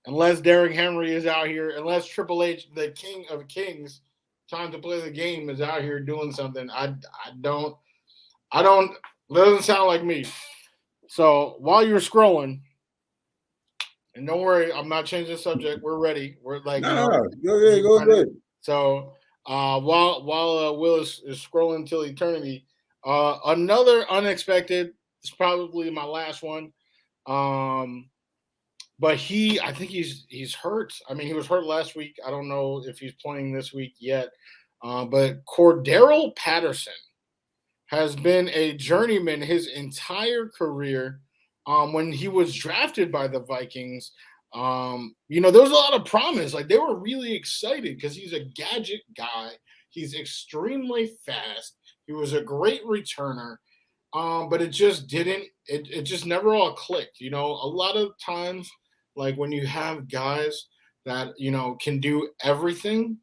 Unless Derrick Henry is out here, unless Triple H, the king of kings, trying to play the game, is out here doing something. I don't. That doesn't sound like me. So while you're scrolling, and don't worry, I'm not changing the subject. We're ready. We're like, go ahead. So while Will is scrolling till eternity, another unexpected. It's probably my last one. But I think he's hurt. I mean, he was hurt last week. I don't know if he's playing this week yet. But Cordero Patterson has been a journeyman his entire career. When he was drafted by the Vikings, there was a lot of promise. Like, they were really excited because he's a gadget guy. He's extremely fast. He was a great returner. But it just didn't. It just never all clicked. A lot of times, like when you have guys that can do everything,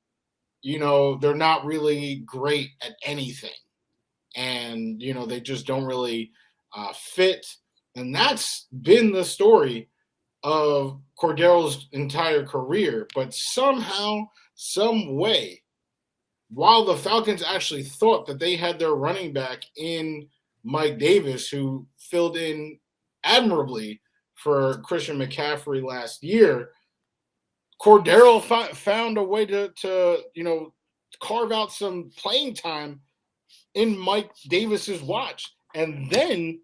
they're not really great at anything, and they just don't really fit. And that's been the story of Cordero's entire career. But somehow, some way, while the Falcons actually thought that they had their running back in Mike Davis, who filled in admirably for Christian McCaffrey last year, Cordero found a way to carve out some playing time in Mike Davis's watch. And then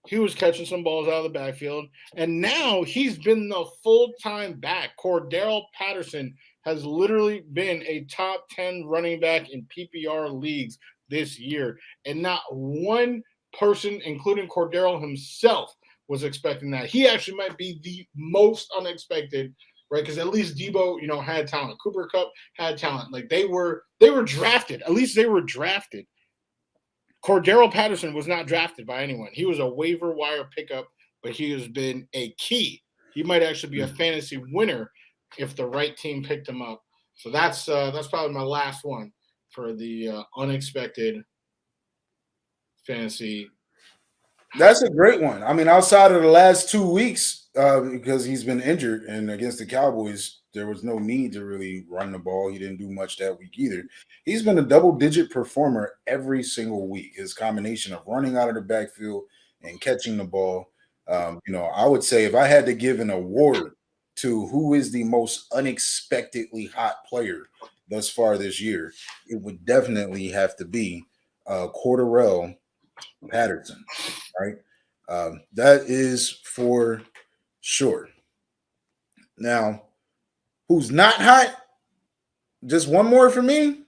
he was catching some balls out of the backfield. And now he's been the full-time back. Cordero Patterson has literally been a top 10 running back in PPR leagues this year. And not one person, including Cordero himself, was expecting that. He actually might be the most unexpected, right? Because at least Debo, had talent. Cooper Kupp had talent. Like, they were drafted. At least they were drafted. Cordero Patterson was not drafted by anyone. He was a waiver wire pickup, but he has been a key. He might actually be a fantasy winner if the right team picked him up. So that's probably my last one for the unexpected fantasy. That's a great one. I mean, outside of the last 2 weeks, because he's been injured, and against the Cowboys, there was no need to really run the ball. He didn't do much that week either. He's been a double-digit performer every single week. His combination of running out of the backfield and catching the ball. I would say if I had to give an award to who is the most unexpectedly hot player thus far this year, it would definitely have to be Cordero Patterson, right? That is for sure. Now, who's not hot? Just one more for me.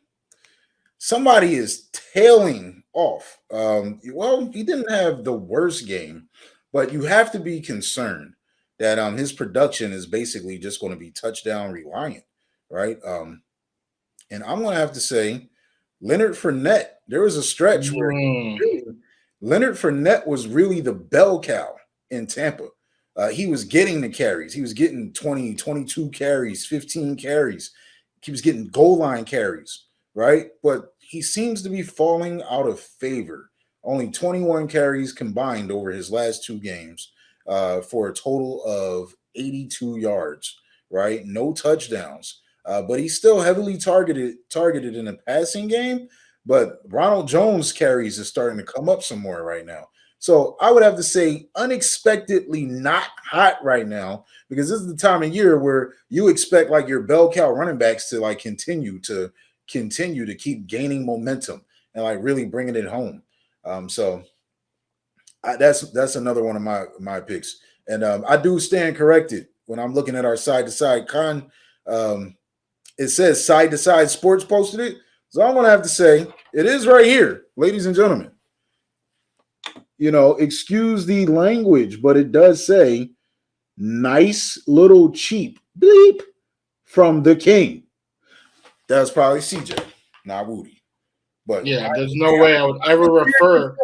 Somebody is tailing off. He didn't have the worst game, but you have to be concerned that his production is basically just going to be touchdown reliant, right? And I'm going to have to say Leonard Fournette. There was a stretch where Leonard Fournette was really the bell cow in Tampa. He was getting the carries. He was getting 20, 22 carries, 15 carries. He was getting goal line carries, right? But he seems to be falling out of favor. Only 21 carries combined over his last 2 games for a total of 82 yards, right? No touchdowns. But he's still heavily targeted in the passing game. But Ronald Jones carries is starting to come up some more right now. So I would have to say unexpectedly not hot right now, because this is the time of year where you expect like your bell cow running backs to like continue to keep gaining momentum and like really bringing it home. That's another one of my picks. And I do stand corrected when I'm looking at our side to side con. It says Side to Side Sports posted it. So I'm going to have to say it is right here, ladies and gentlemen. Excuse the language, but it does say nice little cheap bleep from the king. That's probably CJ, not Wudi. But yeah, there's no way I would ever refer,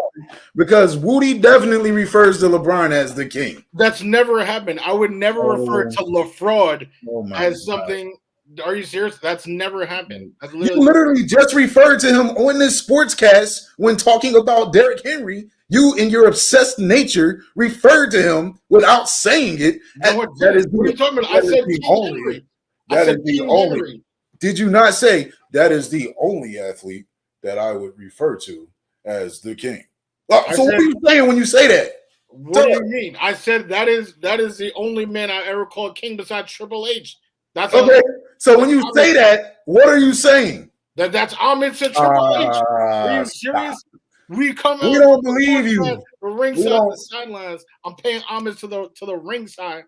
because Wudi definitely refers to LeBron as the king. That's never happened. I would never refer to LaFraud as something. Are you serious? That's never happened. That's You literally just referred to him on this sportscast when talking about Derrick Henry. You, in your obsessed nature, referred to him without saying it. No, what are you talking about? I said King Henry. That is the only. Did you not say that is the only athlete that I would refer to as the king? What are you saying when you say that? What do you mean? I said that is the only man I ever called king besides Triple H. That's okay. So when you say that, what are you saying? That's homage to Triple H. Are you serious? We don't believe you. The ringside, the sidelines. I'm paying homage to the ringside,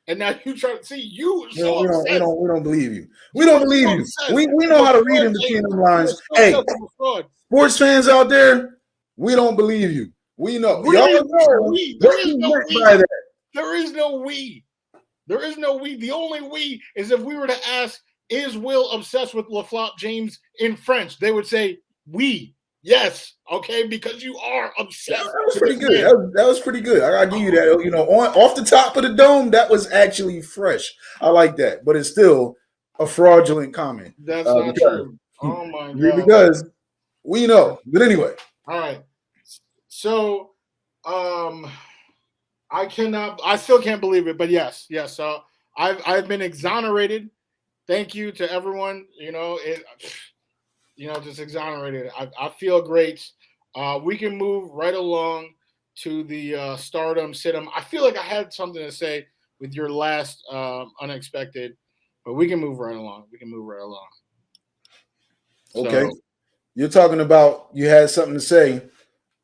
and now you try to see you. We don't believe you. We don't believe you. We know how to read in between them lines. Hey, sports fans out there, we don't believe you. We know. There is no we. There is no we. There is no we. The only we is if we were to ask, is Will obsessed with LaFlop James in French? They would say, oui. Yes. Okay. Because you are obsessed. That was pretty good. That was pretty good. I give you that. Off the top of the dome, that was actually fresh. I like that. But it's still a fraudulent comment. That's not true. Oh, my God. Because we know. But anyway. All right. So, I still can't believe it, but yes. So I've been exonerated. Thank you to everyone. Just exonerated. I feel great. We can move right along to the stardom, sit-em. I feel like I had something to say with your last unexpected, but we can move right along. Okay. So, you're talking about you had something to say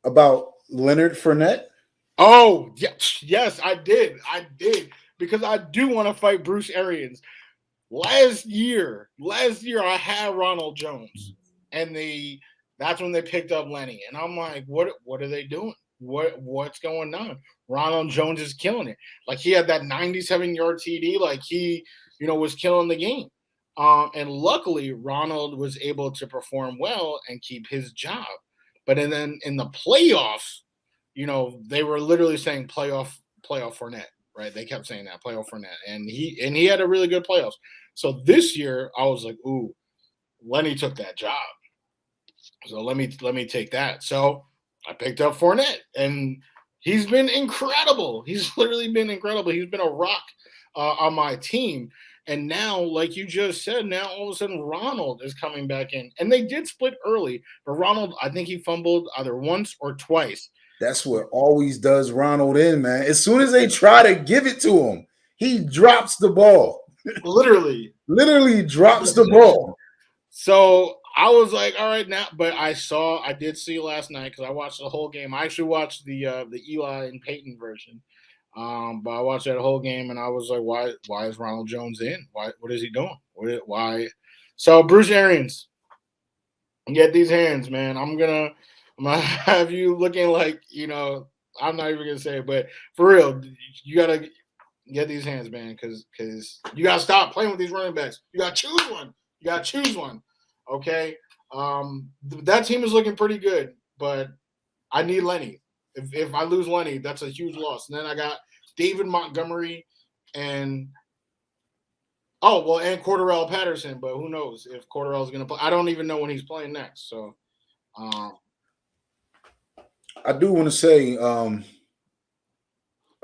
about Leonard Fournette? Oh, yes, I did. Because I do want to fight Bruce Arians. Last year I had Ronald Jones, and that's when they picked up Lenny, and I'm like, what are they doing? What's going on? Ronald Jones is killing it. Like, he had that 97-yard TD, like he, was killing the game. And luckily Ronald was able to perform well and keep his job. But then in the playoffs, they were literally saying playoff Fournette, right? They kept saying that, playoff Fournette, and he had a really good playoffs. So this year I was like, ooh, Lenny took that job, so let me take that. So I picked up Fournette, and he's been incredible. He's literally been incredible. He's been a rock on my team. And now, like you just said, now all of a sudden Ronald is coming back in. And they did split early, but Ronald, I think he fumbled either once or twice. That's what always does Ronald in, man. As soon as they try to give it to him, he drops the ball. Literally drops the ball. So I was like, all right, now. But I did see last night, because I watched the whole game. I actually watched the Eli and Peyton version. But I watched that whole game, and I was like, why is Ronald Jones in? What is he doing? Why? So Bruce Arians, get these hands, man. I'm gonna have you looking like, I'm not even gonna say it, but for real, you gotta get these hands, man, because you gotta stop playing with these running backs. You gotta choose one. You gotta choose one. Okay. That team is looking pretty good, but I need Lenny. If I lose Lenny, that's a huge loss. And then I got David Montgomery and and Cordero Patterson, but who knows if Cordero's gonna play? I don't even know when he's playing next. So I do want to say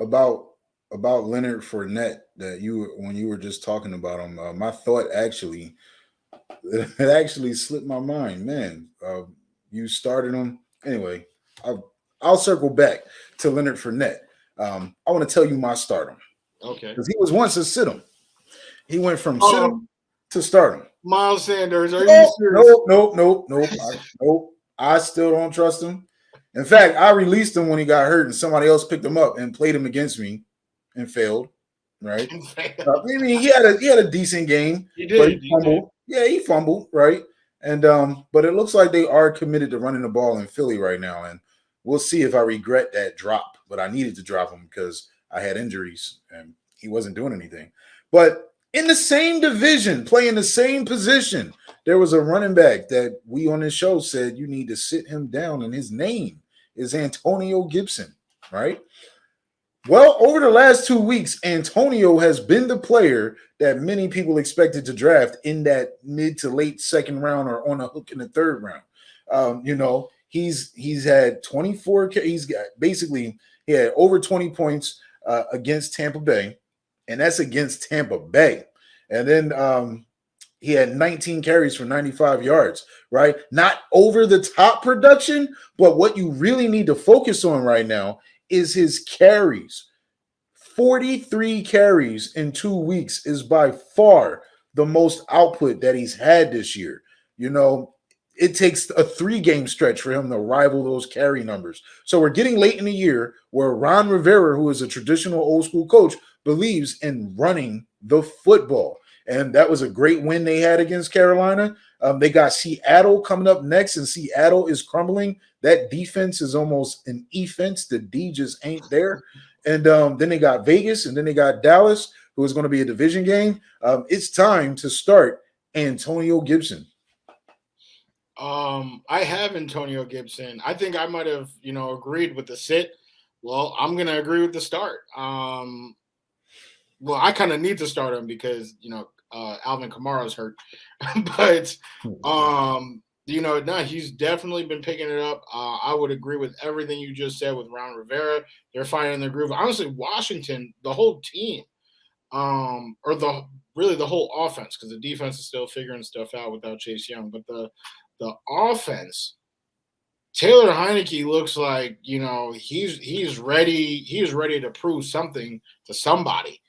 about Leonard Fournette that when you were just talking about him, my thought actually it actually slipped my mind. Man, you started him anyway. I'll circle back to Leonard Fournette. I want to tell you my stardom. Okay. Because he was once a sit-em. He went from sit-em to stardom. Miles Sanders, are you serious? Nope. I still don't trust him. In fact, I released him when he got hurt, and somebody else picked him up and played him against me and failed. Right? I mean, he had a decent game. He did. He fumbled. Yeah, he fumbled. Right. And but it looks like they are committed to running the ball in Philly right now, and we'll see if I regret that drop. But I needed to drop him because I had injuries and he wasn't doing anything. But in the same division, playing the same position, there was a running back that we on this show said you need to sit him down, and his name is Antonio Gibson, right? Well, over the last 2 weeks, Antonio has been the player that many people expected to draft in that mid to late second round or on a hook in the third round. He's had 24. He's got basically he had over 20 points against Tampa Bay, and that's against Tampa Bay. And then he had 19 carries for 95 yards, right? Not over the top production, but what you really need to focus on right now is his carries. 43 carries in 2 weeks is by far the most output that he's had this year. It takes a 3-game stretch for him to rival those carry numbers. So we're getting late in the year where Ron Rivera, who is a traditional old school coach, believes in running the football. And that was a great win they had against Carolina. They got Seattle coming up next, and Seattle is crumbling. That defense is almost an offense. The D just ain't there. And then they got Vegas, and then they got Dallas, who is going to be a division game. It's time to start Antonio Gibson. I have Antonio Gibson. I think I might have, agreed with the sit. Well, I'm going to agree with the start. Well, I kind of need to start him because, Alvin Kamara's hurt. But, he's definitely been picking it up. I would agree with everything you just said with Ron Rivera. They're finding their groove. Honestly, Washington, the whole team, or the whole offense, because the defense is still figuring stuff out without Chase Young. But the offense, Taylor Heineke looks like, he's ready. He's ready to prove something to somebody.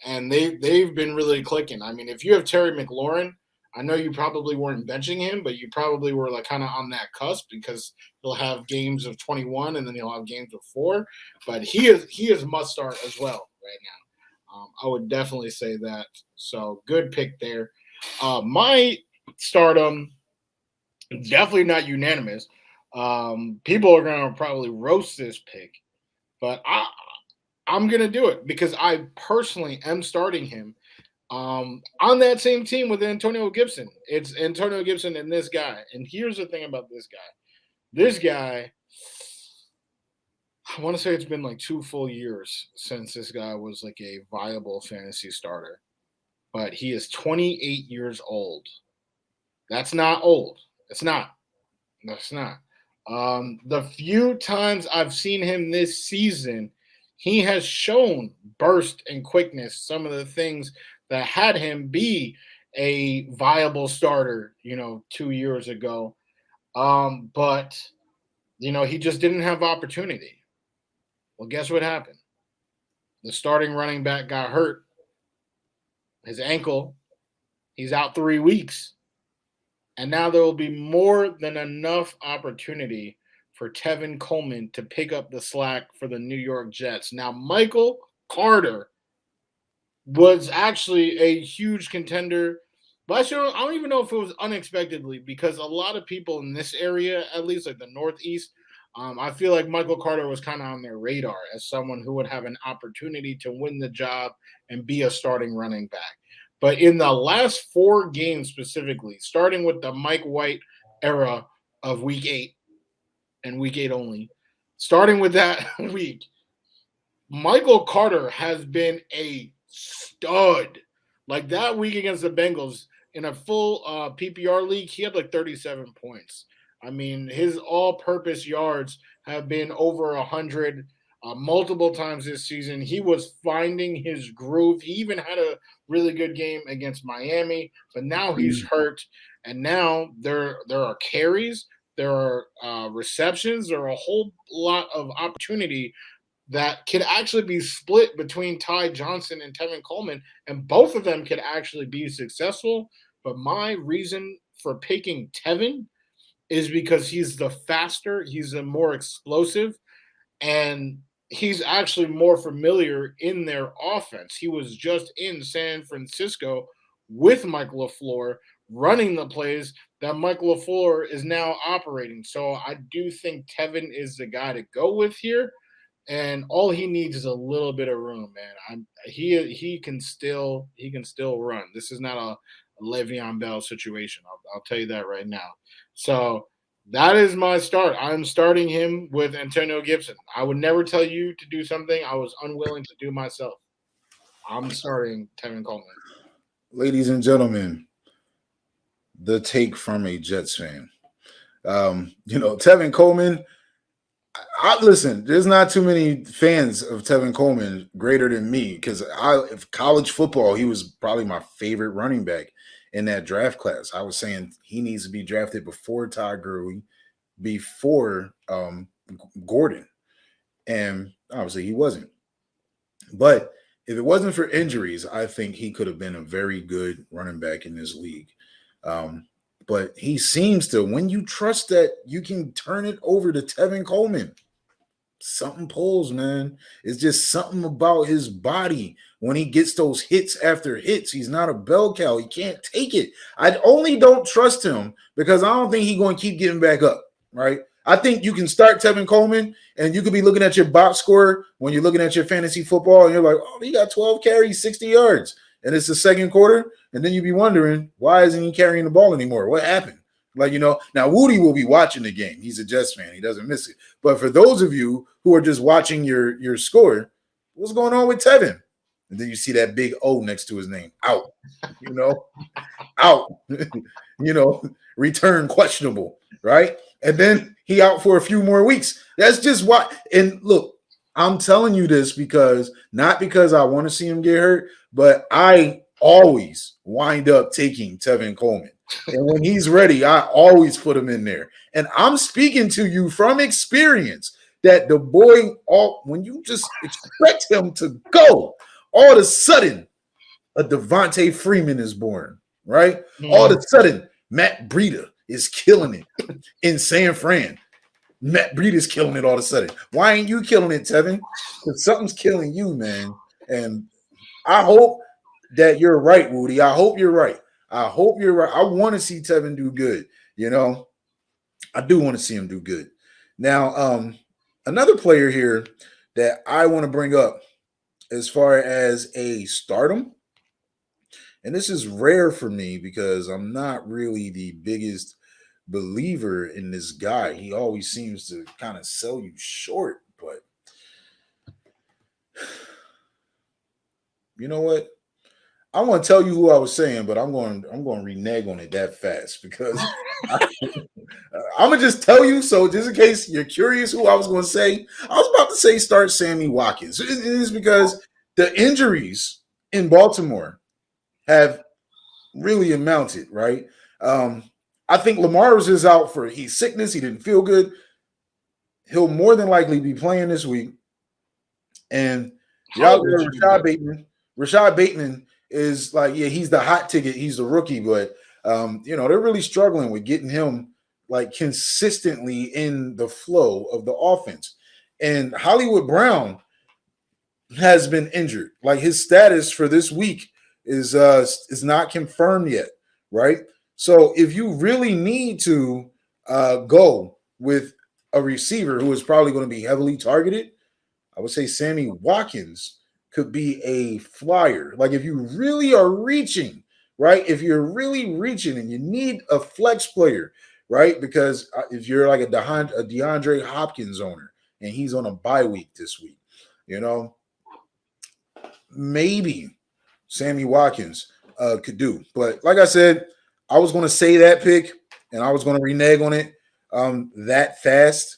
And they've been really clicking. I mean, if you have Terry McLaurin, I know you probably weren't benching him, but you probably were like kind of on that cusp because he'll have games of 21 and then he'll have games of 4. But he is must start as well right now. I would definitely say that. So good pick there. My stardom, definitely not unanimous. People are going to probably roast this pick, but I'm going to do it because I personally am starting him on that same team with Antonio Gibson. It's Antonio Gibson and this guy. And here's the thing about this guy. This guy, I want to say it's been like 2 full years since this guy was like a viable fantasy starter. But he is 28 years old. That's not old. It's not. That's not. The few times I've seen him this season, he has shown burst and quickness, some of the things that had him be a viable starter, 2 years ago. But, he just didn't have opportunity. Well, guess what happened? The starting running back got hurt. His ankle. He's out 3 weeks. And now there will be more than enough opportunity for Tevin Coleman to pick up the slack for the New York Jets. Now, Michael Carter was actually a huge contender, but I don't even know if it was unexpectedly because a lot of people in this area, at least like the Northeast, I feel like Michael Carter was kind of on their radar as someone who would have an opportunity to win the job and be a starting running back. But in the last 4 games specifically, starting with the Mike White era of week 8 and week 8 only, starting with that week, Michael Carter has been a stud. Like that week against the Bengals in a full PPR league, he had like 37 points. I mean, his all-purpose yards have been over 100 multiple times this season. He was finding his groove. He even had a really good game against Miami, but now he's hurt, and now there are carries, there are receptions, there are a whole lot of opportunity that could actually be split between Ty Johnson and Tevin Coleman, and both of them could actually be successful. But my reason for picking Tevin is because he's the faster, he's the more explosive, and he's actually more familiar in their offense. He was just in San Francisco with Mike LaFleur running the plays that Mike LaFleur is now operating. So I do think Tevin is the guy to go with here. And all he needs is a little bit of room, man. He can still run. This is not a Le'Veon Bell situation. I'll tell you that right now. So that is my start. I'm starting him with Antonio Gibson. I would never tell you to do something I was unwilling to do myself. I'm starting Tevin Coleman. Ladies and gentlemen, the take from a Jets fan. Tevin Coleman. Listen, there's not too many fans of Tevin Coleman greater than me because college football, he was probably my favorite running back in that draft class. I was saying he needs to be drafted before Todd Gurley, before Gordon, and obviously he wasn't. But if it wasn't for injuries, I think he could have been a very good running back in this league. But he seems to, when you trust that you can turn it over to Tevin Coleman, something pulls, man. It's just something about his body. When he gets those hits after hits, he's not a bell cow. He can't take it. I only don't trust him because I don't think he's going to keep getting back up, right? I think you can start Tevin Coleman and you could be looking at your box score when you're looking at your fantasy football and you're like, oh, he got 12 carries, 60 yards. And it's the second quarter, and then you'd be wondering, why isn't he carrying the ball anymore? What happened? Now Wudi will be watching the game. He's a Jets fan. He doesn't miss it. But for those of you who are just watching your score, what's going on with Tevin? And then you see that big O next to his name. Out. Out. Return questionable, right? And then he out for a few more weeks. That's just why. And look, I'm telling you this not because I want to see him get hurt, but I always wind up taking Tevin Coleman. And when he's ready, I always put him in there. And I'm speaking to you from experience that the boy, when you just expect him to go, all of a sudden, a Devontae Freeman is born, right? Mm-hmm. All of a sudden, Matt Breida is killing it in San Fran. Matt Breida's killing it all of a sudden. Why ain't you killing it, Tevin? Because something's killing you, man. And I hope that you're right, Wudi. I hope you're right. I want to see Tevin do good. I do want to see him do good. Now, another player here that I want to bring up as far as a stardom, and this is rare for me because I'm not really the biggest believer in this guy. He always seems to kind of sell you short, but you know what? I want to tell you who I was saying, but I'm going to renege on it that fast because I'm going to just tell you. So just in case you're curious who I was going to say, I was about to say start Sammy Watkins. It is because the injuries in Baltimore have really amounted, right? I think Lamar was out for sickness. He didn't feel good. He'll more than likely be playing this week. And Rashad Bateman is like, yeah, he's the hot ticket. He's the rookie, but they're really struggling with getting him like consistently in the flow of the offense. And Hollywood Brown has been injured. Like his status for this week is not confirmed yet, right? So if you really need to go with a receiver who is probably going to be heavily targeted, I would say Sammy Watkins could be a flyer. Like if you really are reaching, right? If you're really reaching and you need a flex player, right? Because if you're like a DeAndre Hopkins owner and he's on a bye week this week, you know, maybe Sammy Watkins could do. But like I said, I was going to say that pick and I was going to renege on it that fast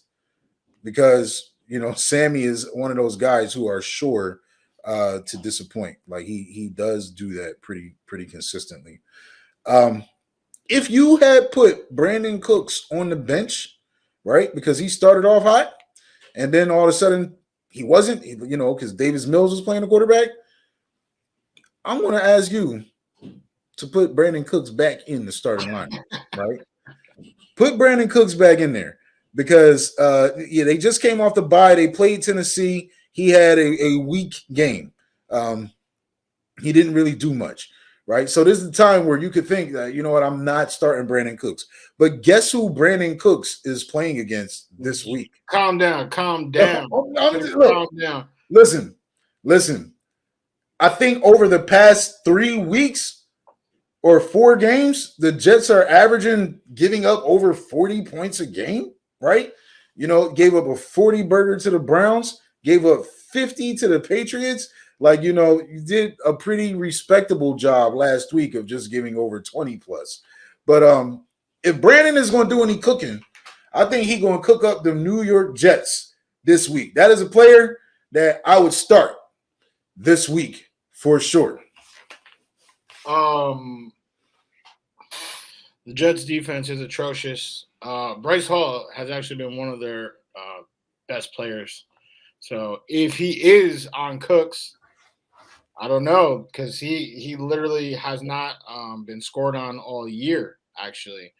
because, you know, Sammy is one of those guys who are sure to disappoint. Like he does do that pretty consistently. If you had put Brandon Cooks on the bench, right, because he started off hot, and then all of a sudden he wasn't, you know, because Davis Mills was playing the quarterback, I'm going to ask you to put Brandon Cooks back in the starting line, right? Put Brandon Cooks back in there because, they just came off the bye. They played Tennessee. He had a weak game. He didn't really do much, right? So this is the time where you could think that, you know what, I'm not starting Brandon Cooks. But guess who Brandon Cooks is playing against this week? Calm down. Calm down. Calm down. Listen. I think over the past 3 weeks or 4 games, the Jets are averaging giving up over 40 points a game, right? You know, gave up a 40 burger to the Browns, gave up 50 to the Patriots. Like, you know, you did a pretty respectable job last week of just giving over 20 plus. But if Brandon is going to do any cooking, I think he's going to cook up the New York Jets this week. That is a player that I would start this week for sure. The Jets defense is atrocious. Bryce Hall has actually been one of their best players. So if he is on Cooks, I don't know, because he literally has not been scored on all year, actually.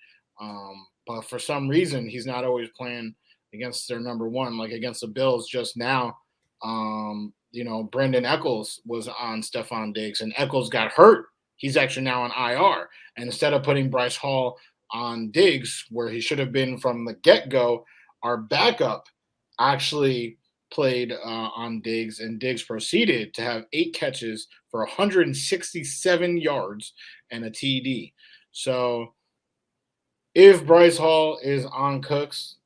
But for some reason, he's not always playing against their number one, like against the Bills just now. Brendan Eccles was on Stephon Diggs, and Eccles got hurt. He's actually now on IR. And instead of putting Bryce Hall on Diggs, where he should have been from the get-go, our backup actually played on Diggs, and Diggs proceeded to have 8 catches for 167 yards and a TD. So if Bryce Hall is on Cooks,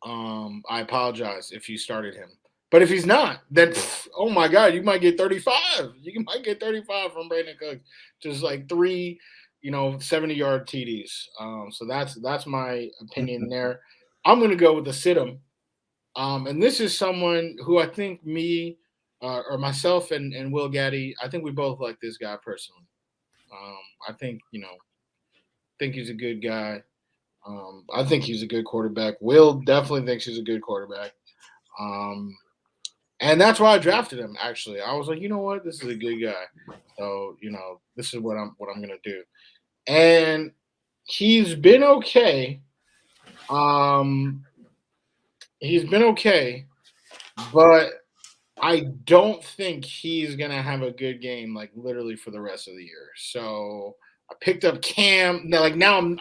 I apologize if you started him. But if he's not, then, oh my God, you might get 35. You might get 35 from Brandon Cooks. Just like 3, 70-yard TDs. So that's my opinion there. I'm going to go with the sit-em. And this is someone who I think or myself and Will Gaddy, I think we both like this guy personally. I think, think he's a good guy. I think he's a good quarterback. Will definitely thinks he's a good quarterback. And that's why I drafted him, actually. I was like, you know what? This is a good guy. So, this is what I'm going to do. And he's been okay. He's been okay, but I don't think he's going to have a good game, like literally for the rest of the year. So I picked up Cam. Now I'm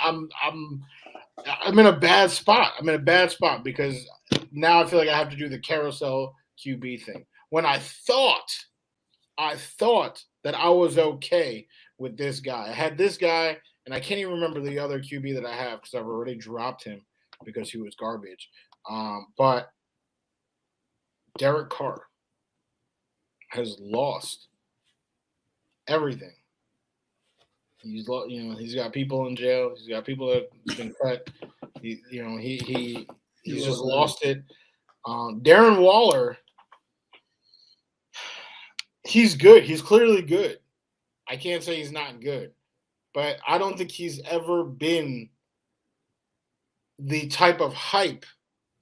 in a bad spot. I'm in a bad spot because now I feel like I have to do the carousel QB thing. When I thought that I was okay with this guy. I had this guy, and I can't even remember the other QB that I have because I've already dropped him because he was garbage. But Derek Carr has lost everything. He's got people in jail. He's got people that's been cut. He's just lost it. Darren Waller, he's good. He's clearly good. I can't say he's not good, but I don't think he's ever been the type of hype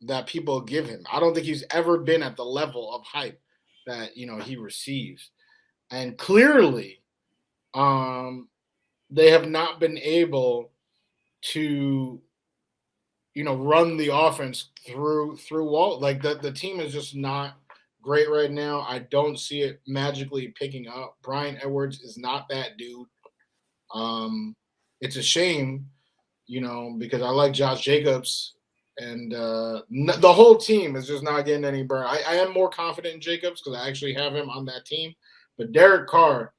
that people give him. I don't think he's ever been at the level of hype that, he receives. And clearly, they have not been able to, run the offense through Wall. Like the team is just not great right now. I don't see it magically picking up. Brian Edwards is not that dude. It's a shame, because I like Josh Jacobs, And the whole team is just not getting any burn. I am more confident in Jacobs because I actually have him on that team. But Derek Carr,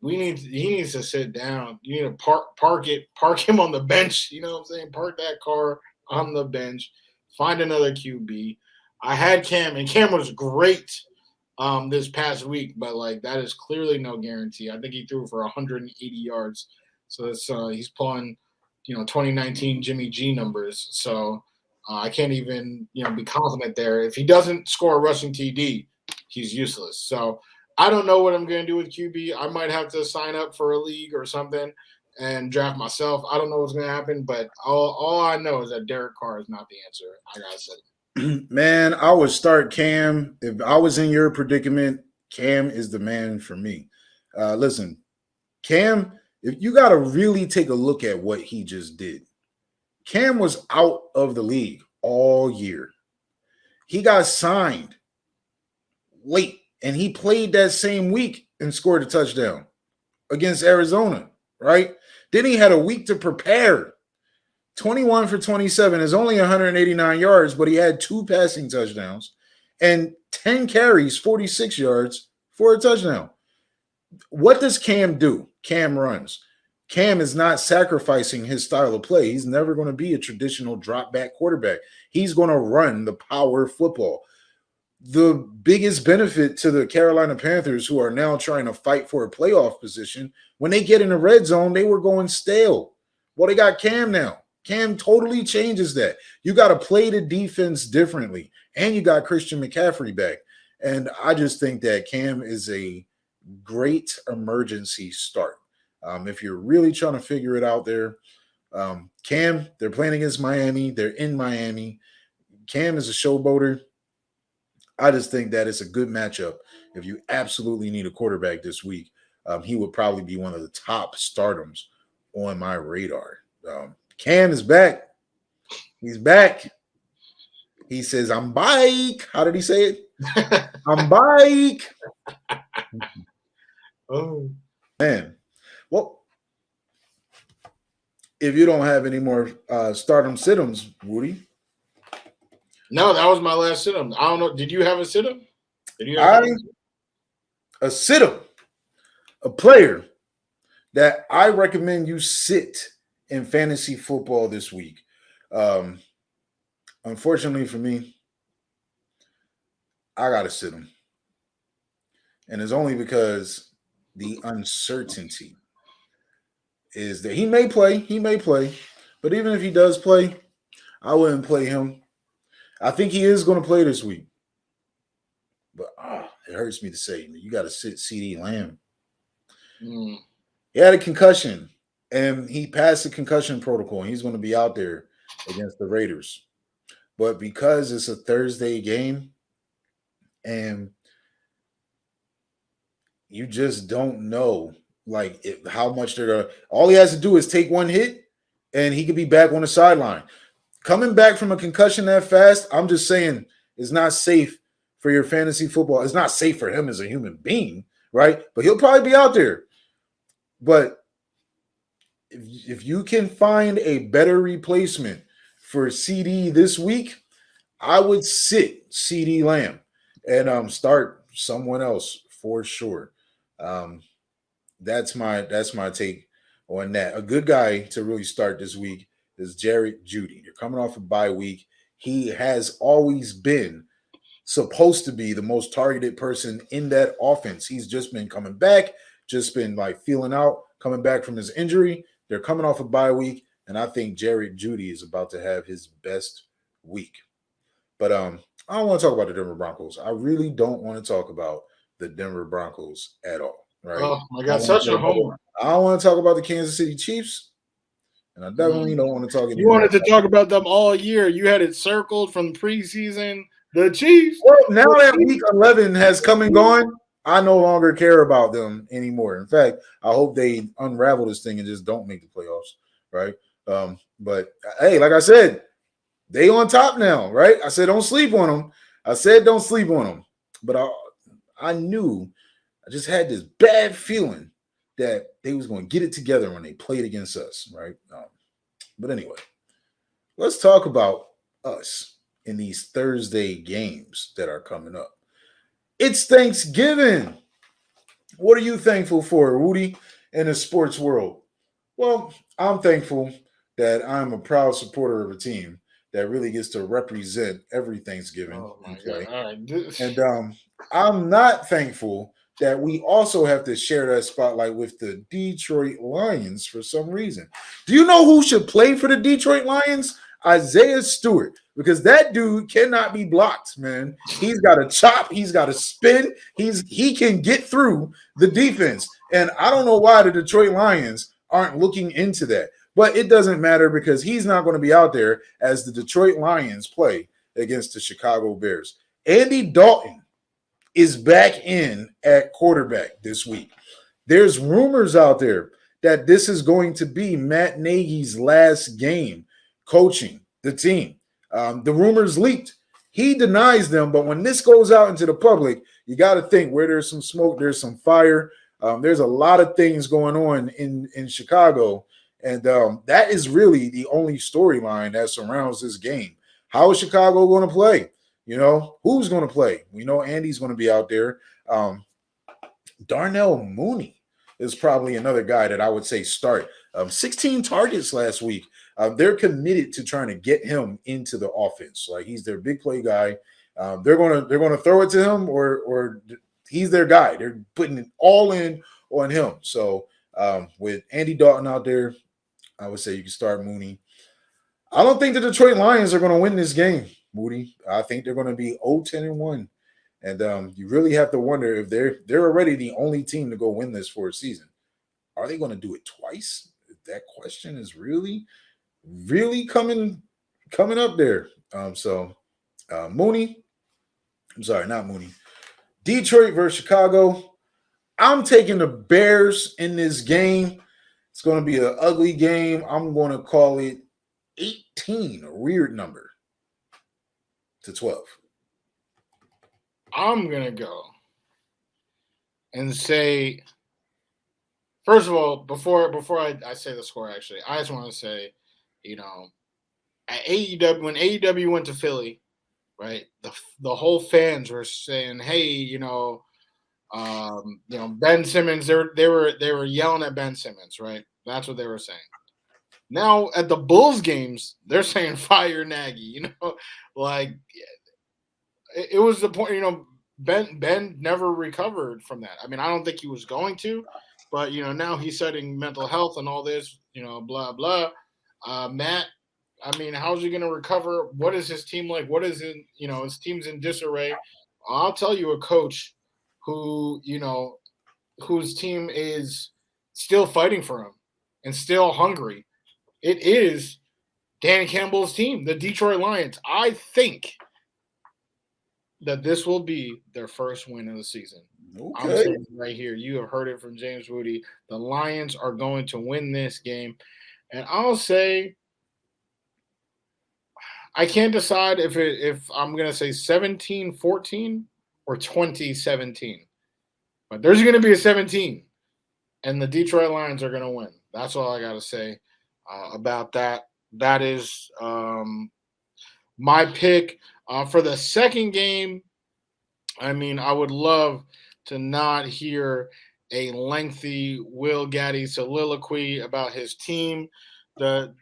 he needs to sit down. You need to park him on the bench. You know what I'm saying? Park that car on the bench. Find another QB. I had Cam, and Cam was great this past week, but like that is clearly no guarantee. I think he threw for 180 yards, so it's he's pulling 2019 Jimmy G numbers. So I can't even be confident there. If he doesn't score a rushing TD, he's useless. So I don't know what I'm going to do with QB. I might have to sign up for a league or something and draft myself. I don't know what's going to happen, but all I know is that Derek Carr is not the answer. I gotta say. Man, I would start Cam. If I was in your predicament, Cam is the man for me. Listen, Cam, if you got to really take a look at what he just did. Cam was out of the league all year. He got signed late, and he played that same week and scored a touchdown against Arizona, right? Then he had a week to prepare. 21 for 27 is only 189 yards, but he had 2 passing touchdowns and 10 carries, 46 yards for a touchdown. What does Cam do? Cam runs. Cam is not sacrificing his style of play. He's never going to be a traditional drop back quarterback. He's going to run the power football. The biggest benefit to the Carolina Panthers, who are now trying to fight for a playoff position, when they get in the red zone, they were going stale. Well, they got Cam now. Cam totally changes that. You got to play the defense differently, and you got Christian McCaffrey back. And I just think that Cam is a great emergency start. If you're really trying to figure it out there, Cam, they're playing against Miami. They're in Miami. Cam is a showboater. I just think that it's a good matchup. If you absolutely need a quarterback this week, he would probably be one of the top stardoms on my radar. Cam is back. He's back. He says, I'm bike. How did he say it? I'm bike. Oh, man. Well, if you don't have any more stardom sit-ems, Wudi. No, that was my last sit-em. I don't know. Did you have a sit-em? A sit-em, a player that I recommend you sit in fantasy football this week. Unfortunately for me, I got to sit him. And it's only because the uncertainty is that he may play. But even if he does play, I wouldn't play him. I think he is going to play this week. But it hurts me to say, you got to sit CeeDee Lamb. Mm. He had a concussion, and he passed the concussion protocol, and he's going to be out there against the Raiders. But because it's a Thursday game, and you just don't know, how much they're going to – all he has to do is take one hit, and he could be back on the sideline. Coming back from a concussion that fast, I'm just saying it's not safe for your fantasy football. It's not safe for him as a human being, right? But he'll probably be out there. But if you can find a better replacement for CD this week, I would sit CeeDee Lamb and start someone else for sure. That's my take on that. A good guy to really start this week is Jerry Jeudy. You're coming off a bye week. He has always been supposed to be the most targeted person in that offense. He's just been coming back, just been feeling out, coming back from his injury. They're coming off a bye week, and I think Jerry Jeudy is about to have his best week. But I don't want to talk about the Denver Broncos. I really don't want to talk about the Denver Broncos at all. Right? Oh my God, such a homer. I don't want to talk about the Kansas City Chiefs. And I definitely don't want to talk anymore. You wanted to talk about them all year. You had it circled from preseason. The Chiefs. Well, now that week 11 has come and gone, I no longer care about them anymore. In fact, I hope they unravel this thing and just don't make the playoffs, right? But, hey, like I said, they on top now, right? I said don't sleep on them. But I knew, I just had this bad feeling that they was going to get it together when they played against us, right? But anyway, let's talk about us in these Thursday games that are coming up. It's Thanksgiving. What are you thankful for, Wudi, in the sports world? Well, I'm thankful that I'm a proud supporter of a team that really gets to represent every Thanksgiving Oh and my god! play. All right, this, And I'm not thankful that we also have to share that spotlight with the Detroit Lions for some reason. Do you know who should play for the Detroit Lions? Isaiah Stewart, because that dude cannot be blocked, man. He's got a chop, he's got a spin, he can get through the defense. And I don't know why the Detroit Lions aren't looking into that. But it doesn't matter because he's not going to be out there as the Detroit Lions play against the Chicago Bears. Andy Dalton is back in at quarterback this week. There's rumors out there that this is going to be Matt Nagy's last game coaching the team. The rumors leaked. He denies them, but when this goes out into the public, you got to think where there's some smoke, there's some fire. There's a lot of things going on in Chicago, and that is really the only storyline that surrounds this game. How is Chicago going to play? You know, who's going to play? We know Andy's going to be out there. Darnell Mooney is probably another guy that I would say start. 16 targets last week. They're committed to trying to get him into the offense. Like he's their big play guy. They're gonna throw it to him or he's their guy. They're putting it all in on him. So with Andy Dalton out there, I would say you can start Mooney. I don't think the Detroit Lions are going to win this game, Moody. I think they're going to be 0-10-1. And you really have to wonder if they're already the only team to go win this for a season. Are they going to do it twice? That question is really, really coming up there. Mooney, I'm sorry, not Mooney. Detroit versus Chicago. I'm taking the Bears in this game. It's going to be an ugly game. I'm going to call it 18, a weird number, to 12. I'm gonna go and say, first of all, before I say the score, actually, I just want to say, you know, at AEW when AEW went to Philly, right? The whole fans were saying, hey, Ben Simmons. They were yelling at Ben Simmons, right? That's what they were saying. Now at the Bulls games, they're saying fire Nagy. Like it was the point. Ben never recovered from that. I mean, I don't think he was going to, but now he's citing mental health and all this. Blah blah. Matt, I mean, how's he going to recover? What is his team like? What is it? His team's in disarray. I'll tell you a coach who whose team is still fighting for him and still hungry. It is Dan Campbell's team, the Detroit Lions. I think that this will be their first win of the season. I'm Okay. saying right here, you have heard it from James Wudi. The Lions are going to win this game. And I'll say I can't decide if I'm going to say 17-14 or 20-17. But there's going to be a 17, and the Detroit Lions are going to win. That's all I got to say about that. That is my pick. For the second game, I mean, I would love to not hear a lengthy Will Gaddy soliloquy about his team. I'm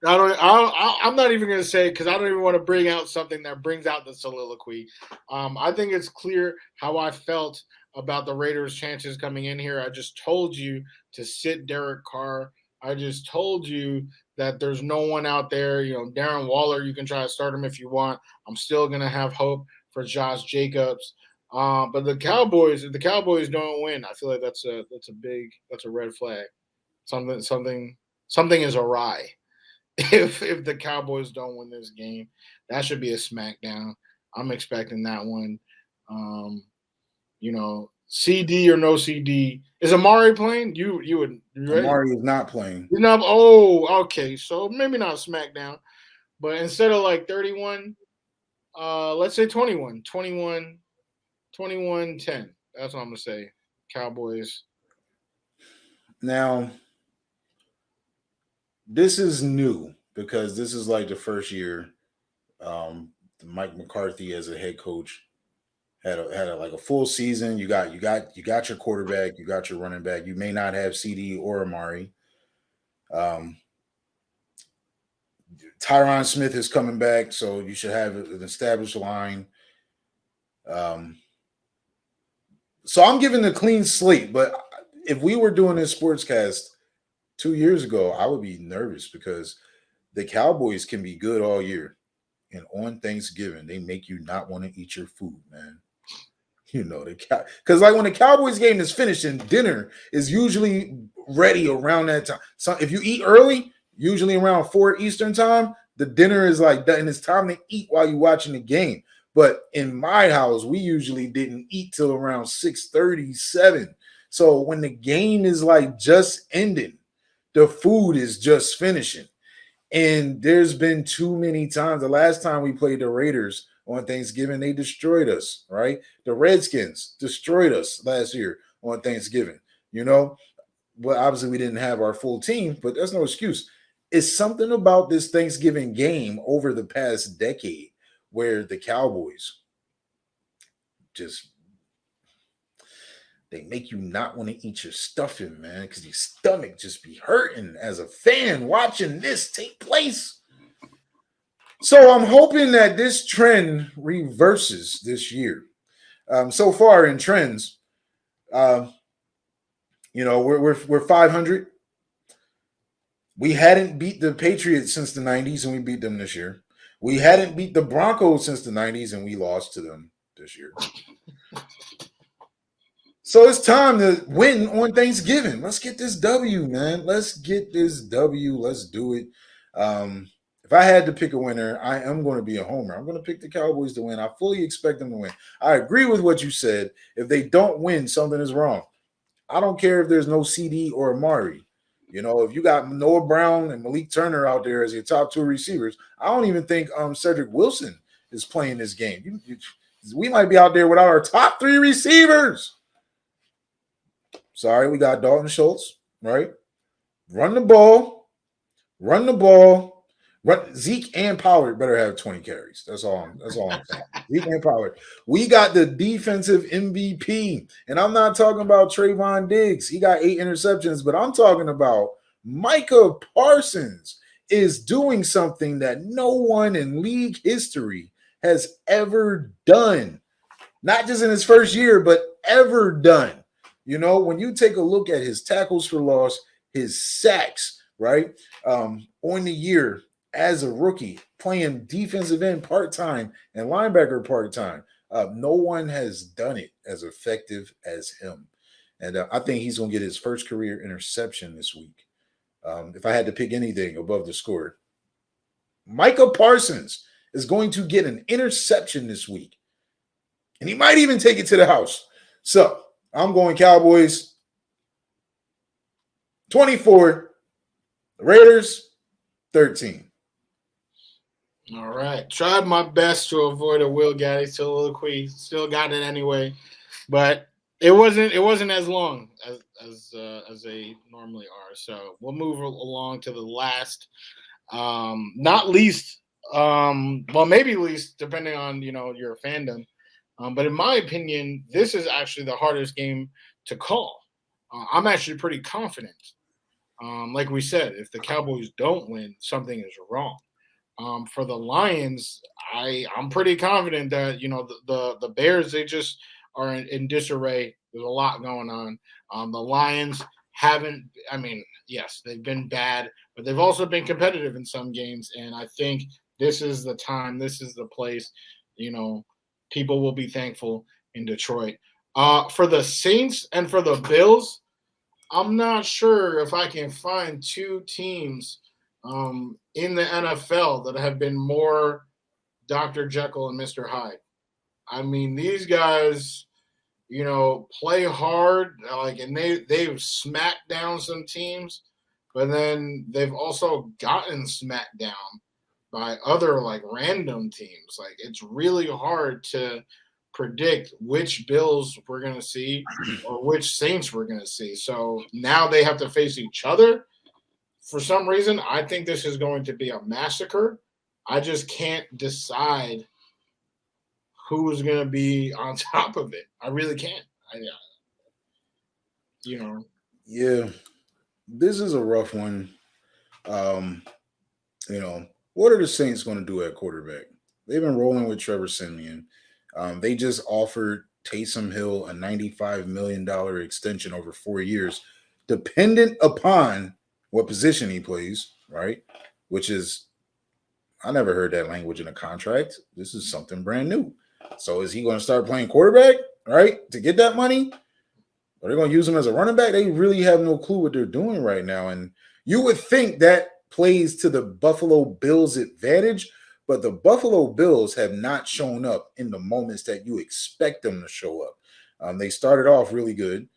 not even going to say because I don't even want to bring out something that brings out the soliloquy. I think it's clear how I felt about the Raiders' chances coming in here. I just told you to sit Derek Carr. I just told you that there's no one out there. Darren Waller, you can try to start him if you want. I'm still going to have hope for Josh Jacobs. But the Cowboys, if the Cowboys don't win, I feel like that's a red flag. Something is awry. If the Cowboys don't win this game, that should be a smackdown. I'm expecting that one. CD or no CD. Is Amari playing? You ready? Amari is not playing. You're not. Oh, okay. So maybe not smackdown, but instead of like 31, let's say 21, 21, 21-10. That's what I'm gonna say. Cowboys. Now, this is new because this is like the first year Mike McCarthy as a head coach had like a full season. You got your quarterback, you got your running back. You may not have CD or Amari. Um, Tyron Smith is coming back, so you should have an established line. So I'm giving the clean slate, but if we were doing this sportscast 2 years ago, I would be nervous because the Cowboys can be good all year. And on Thanksgiving, they make you not want to eat your food, man. You know, because like when the Cowboys game is finished and dinner is usually ready around that time. So if you eat early, usually around 4 Eastern time, the dinner is like done and it's time to eat while you're watching the game. But in my house, we usually didn't eat till around 6:37. So when the game is like just ending, the food is just finishing. And there's been too many times. The last time we played the Raiders on Thanksgiving, they destroyed us, right? The Redskins destroyed us last year on Thanksgiving, you know? Well, obviously we didn't have our full team, but that's no excuse. It's something about this Thanksgiving game over the past decade where the Cowboys just they make you not want to eat your stuffing, man, because your stomach just be hurting as a fan watching this take place. So I'm hoping that this trend reverses this year. So far in trends, we're 500. We hadn't beat the Patriots since the 90s, and we beat them this year. We hadn't beat the Broncos since the 90s, and we lost to them this year. So it's time to win on Thanksgiving. Let's get this W, man. Let's get this W. Let's do it. If I had to pick a winner, I am going to be a homer. I'm going to pick the Cowboys to win. I fully expect them to win. I agree with what you said. If they don't win, something is wrong. I don't care if there's no CD or Amari. You know, if you got Noah Brown and Malik Turner out there as your top two receivers, I don't even think Cedric Wilson is playing this game. We might be out there without our top three receivers. Sorry, we got Dalton Schultz, right? Run the ball. Zeke and Pollard better have 20 carries. That's all I'm saying. Zeke and Pollard. We got the defensive MVP. And I'm not talking about Trayvon Diggs. He got 8 interceptions, but I'm talking about Micah Parsons is doing something that no one in league history has ever done. Not just in his first year, but ever done. You know, when you take a look at his tackles for loss, his sacks, right, on the year as a rookie, playing defensive end part-time and linebacker part-time, no one has done it as effective as him. And I think he's going to get his first career interception this week. If I had to pick anything above the score, Micah Parsons is going to get an interception this week. And he might even take it to the house. So I'm going Cowboys 24, Raiders 13. All right. Tried my best to avoid a Will Gaddy soliloquy. Still got it anyway. But it wasn't as long as they normally are. So we'll move along to the last, not least, well, maybe least, depending on your fandom. But in my opinion, this is actually the hardest game to call. I'm actually pretty confident. Like we said, if the Cowboys don't win, something is wrong. For the Lions, I'm pretty confident that the Bears, they just are in disarray. There's a lot going on. The Lions haven't. I mean, yes, they've been bad, but they've also been competitive in some games. And I think this is the time. This is the place. People will be thankful in Detroit. For the Saints and for the Bills, I'm not sure if I can find two teams in the NFL that have been more Dr. Jekyll and Mr. Hyde. I mean, these guys, play hard, and they've smacked down some teams, but then they've also gotten smacked down by other random teams. It's really hard to predict which Bills we're going to see or which Saints we're going to see. So now they have to face each other. For some reason, I think this is going to be a massacre. I just can't decide who's going to be on top of it. I really can't. You know. Yeah, this is a rough one. You know, what are the Saints going to do at quarterback? They've been rolling with Trevor Siemian. They just offered Taysom Hill a $95 million extension over 4 years, dependent upon what position he plays, right? Which is, I never heard that language in a contract. This is something brand new. So is he going to start playing quarterback, right, to get that money? Are they going to use him as a running back? They really have no clue what they're doing right now. And you would think that plays to the Buffalo Bills' advantage, but the Buffalo Bills have not shown up in the moments that you expect them to show up. They started off really good,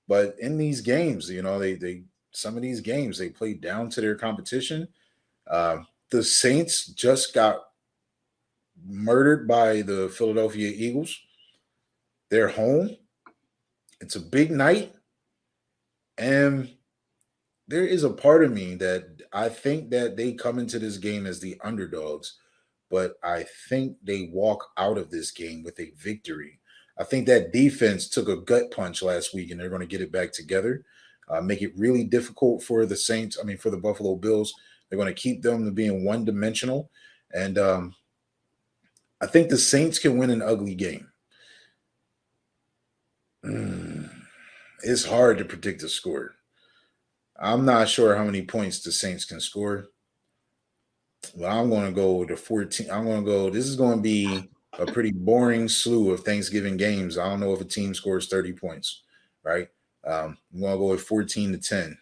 but in these games, you know, they some of these games they played down to their competition. The Saints just got murdered by the Philadelphia Eagles. They're home. It's a big night. And there is a part of me that I think that they come into this game as the underdogs, but I think they walk out of this game with a victory. I think that defense took a gut punch last week, and they're going to get it back together, make it really difficult for the Saints. I mean, for the Buffalo Bills, they're going to keep them to being one-dimensional, and I think the Saints can win an ugly game. It's hard to predict the score. I'm not sure how many points the Saints can score. Well, I'm going to go to 14. I'm going to go. This is going to be a pretty boring slew of Thanksgiving games. I don't know if a team scores 30 points, right? I'm going to go with 14-10.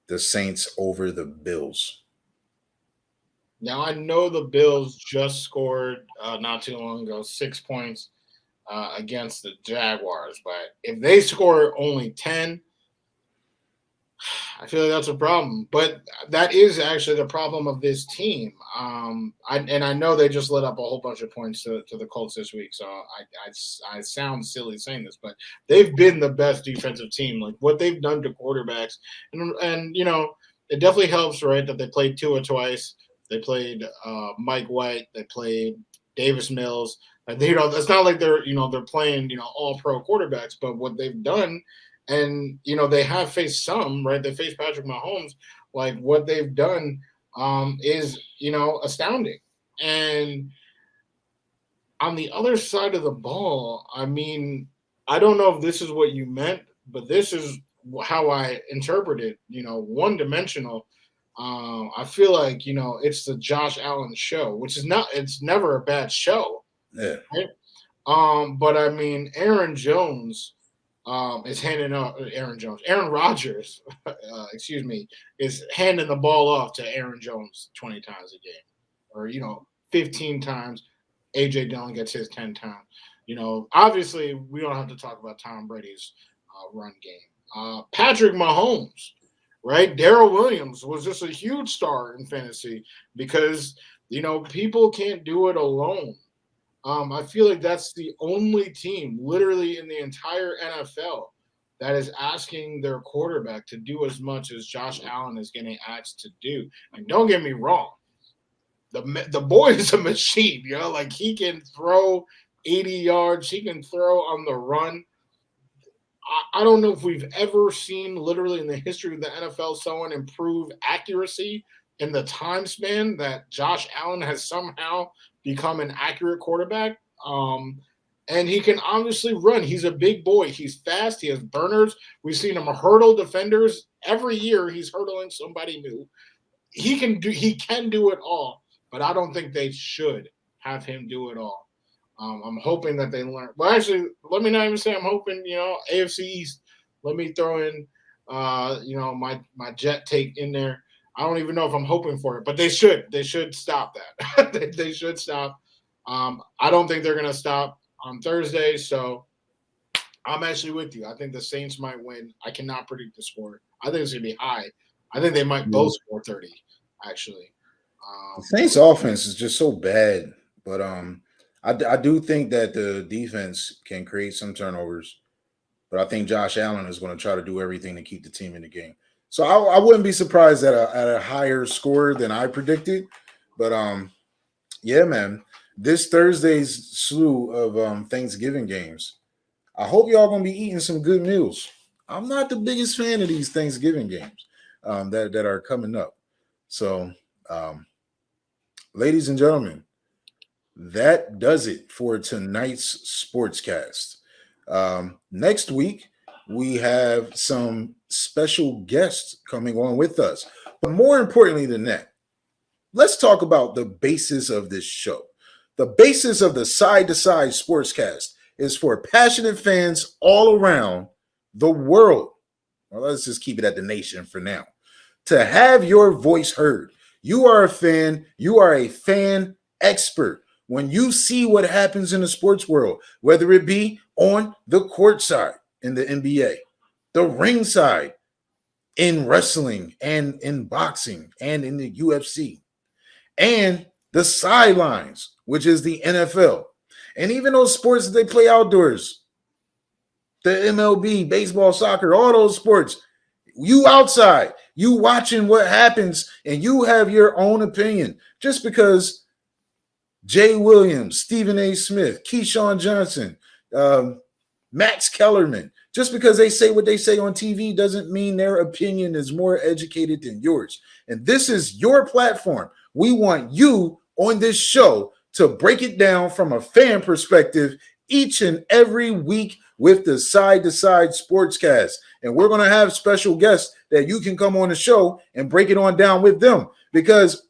The Saints over the Bills. Now, I know the Bills just scored not too long ago 6 points against the Jaguars, but if they score only 10, I feel like that's a problem. But that is actually the problem of this team. I know they just let up a whole bunch of points to the Colts this week, so I sound silly saying this, but they've been the best defensive team. Like what they've done to quarterbacks, and you know, it definitely helps, right, that they played Tua twice. They played Mike White. They played Davis Mills. And, you know, it's not like they're playing, all pro quarterbacks, but what they've done, and, they have faced some, right? They faced Patrick Mahomes. Like what they've done is, astounding. And on the other side of the ball, I mean, I don't know if this is what you meant, but this is how I interpret it, one dimensional. I feel like, it's the Josh Allen show, which is it's never a bad show. Yeah. Right? But I mean, Aaron Rodgers, is handing the ball off to Aaron Jones 20 times a game, or 15 times. AJ Dillon gets his 10 times. Obviously, we don't have to talk about Tom Brady's run game. Patrick Mahomes, right? Darrell Williams was just a huge star in fantasy because people can't do it alone. I feel like that's the only team, literally in the entire NFL, that is asking their quarterback to do as much as Josh Allen is getting asked to do. And don't get me wrong, the boy is a machine. Like he can throw 80 yards, he can throw on the run. I don't know if we've ever seen, literally in the history of the NFL, someone improve accuracy in the time span that Josh Allen has somehow become an accurate quarterback. And he can obviously run. He's a big boy. He's fast. He has burners. We've seen him hurdle defenders. Every year he's hurdling somebody new. He can do it all, but I don't think they should have him do it all. I'm hoping that they learn. Well, actually, let me not even say I'm hoping, AFC East. Let me throw in, my Jet take in there. I don't even know if I'm hoping for it, but they should. They should stop that. they should stop. I don't think they're going to stop on Thursday, so I'm actually with you. I think the Saints might win. I cannot predict the score. I think it's going to be high. I think they might both score 30, actually. The Saints offense is just so bad, but I do think that the defense can create some turnovers, but I think Josh Allen is going to try to do everything to keep the team in the game. So I wouldn't be surprised at a higher score than I predicted, but Yeah, man. This Thursday's slew of Thanksgiving games. I hope y'all gonna be eating some good meals. I'm not the biggest fan of these Thanksgiving games that are coming up. So, um, ladies and gentlemen, that does it for tonight's sportscast. Next week, we have some special guests coming on with us. But more importantly than that, let's talk about the basis of this show. The basis of the Side to Side Sportscast is for passionate fans all around the world. Well, let's just keep it at the nation for now. To have your voice heard. You are a fan. You are a fan expert. When you see what happens in the sports world, whether it be on the court side in the NBA, the ring side in wrestling and in boxing and in the UFC, and the sidelines, which is the NFL, and even those sports that they play outdoors, the MLB, baseball, soccer, all those sports, you outside, you watching what happens, and you have your own opinion. Just because Jay Williams, Stephen A. Smith, Keyshawn Johnson, Max Kellerman, just because they say what they say on TV doesn't mean their opinion is more educated than yours. And this is your platform. We want you on this show to break it down from a fan perspective each and every week with the Side to Side Sportscast. And we're going to have special guests that you can come on the show and break it on down with them, because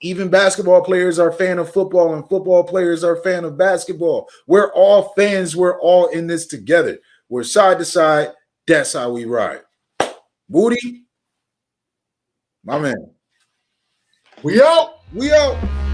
even basketball players are a fan of football and football players are a fan of basketball. We're all fans. We're all in this together. We're side to side. That's how we ride. Wudi, my man. We out. We out.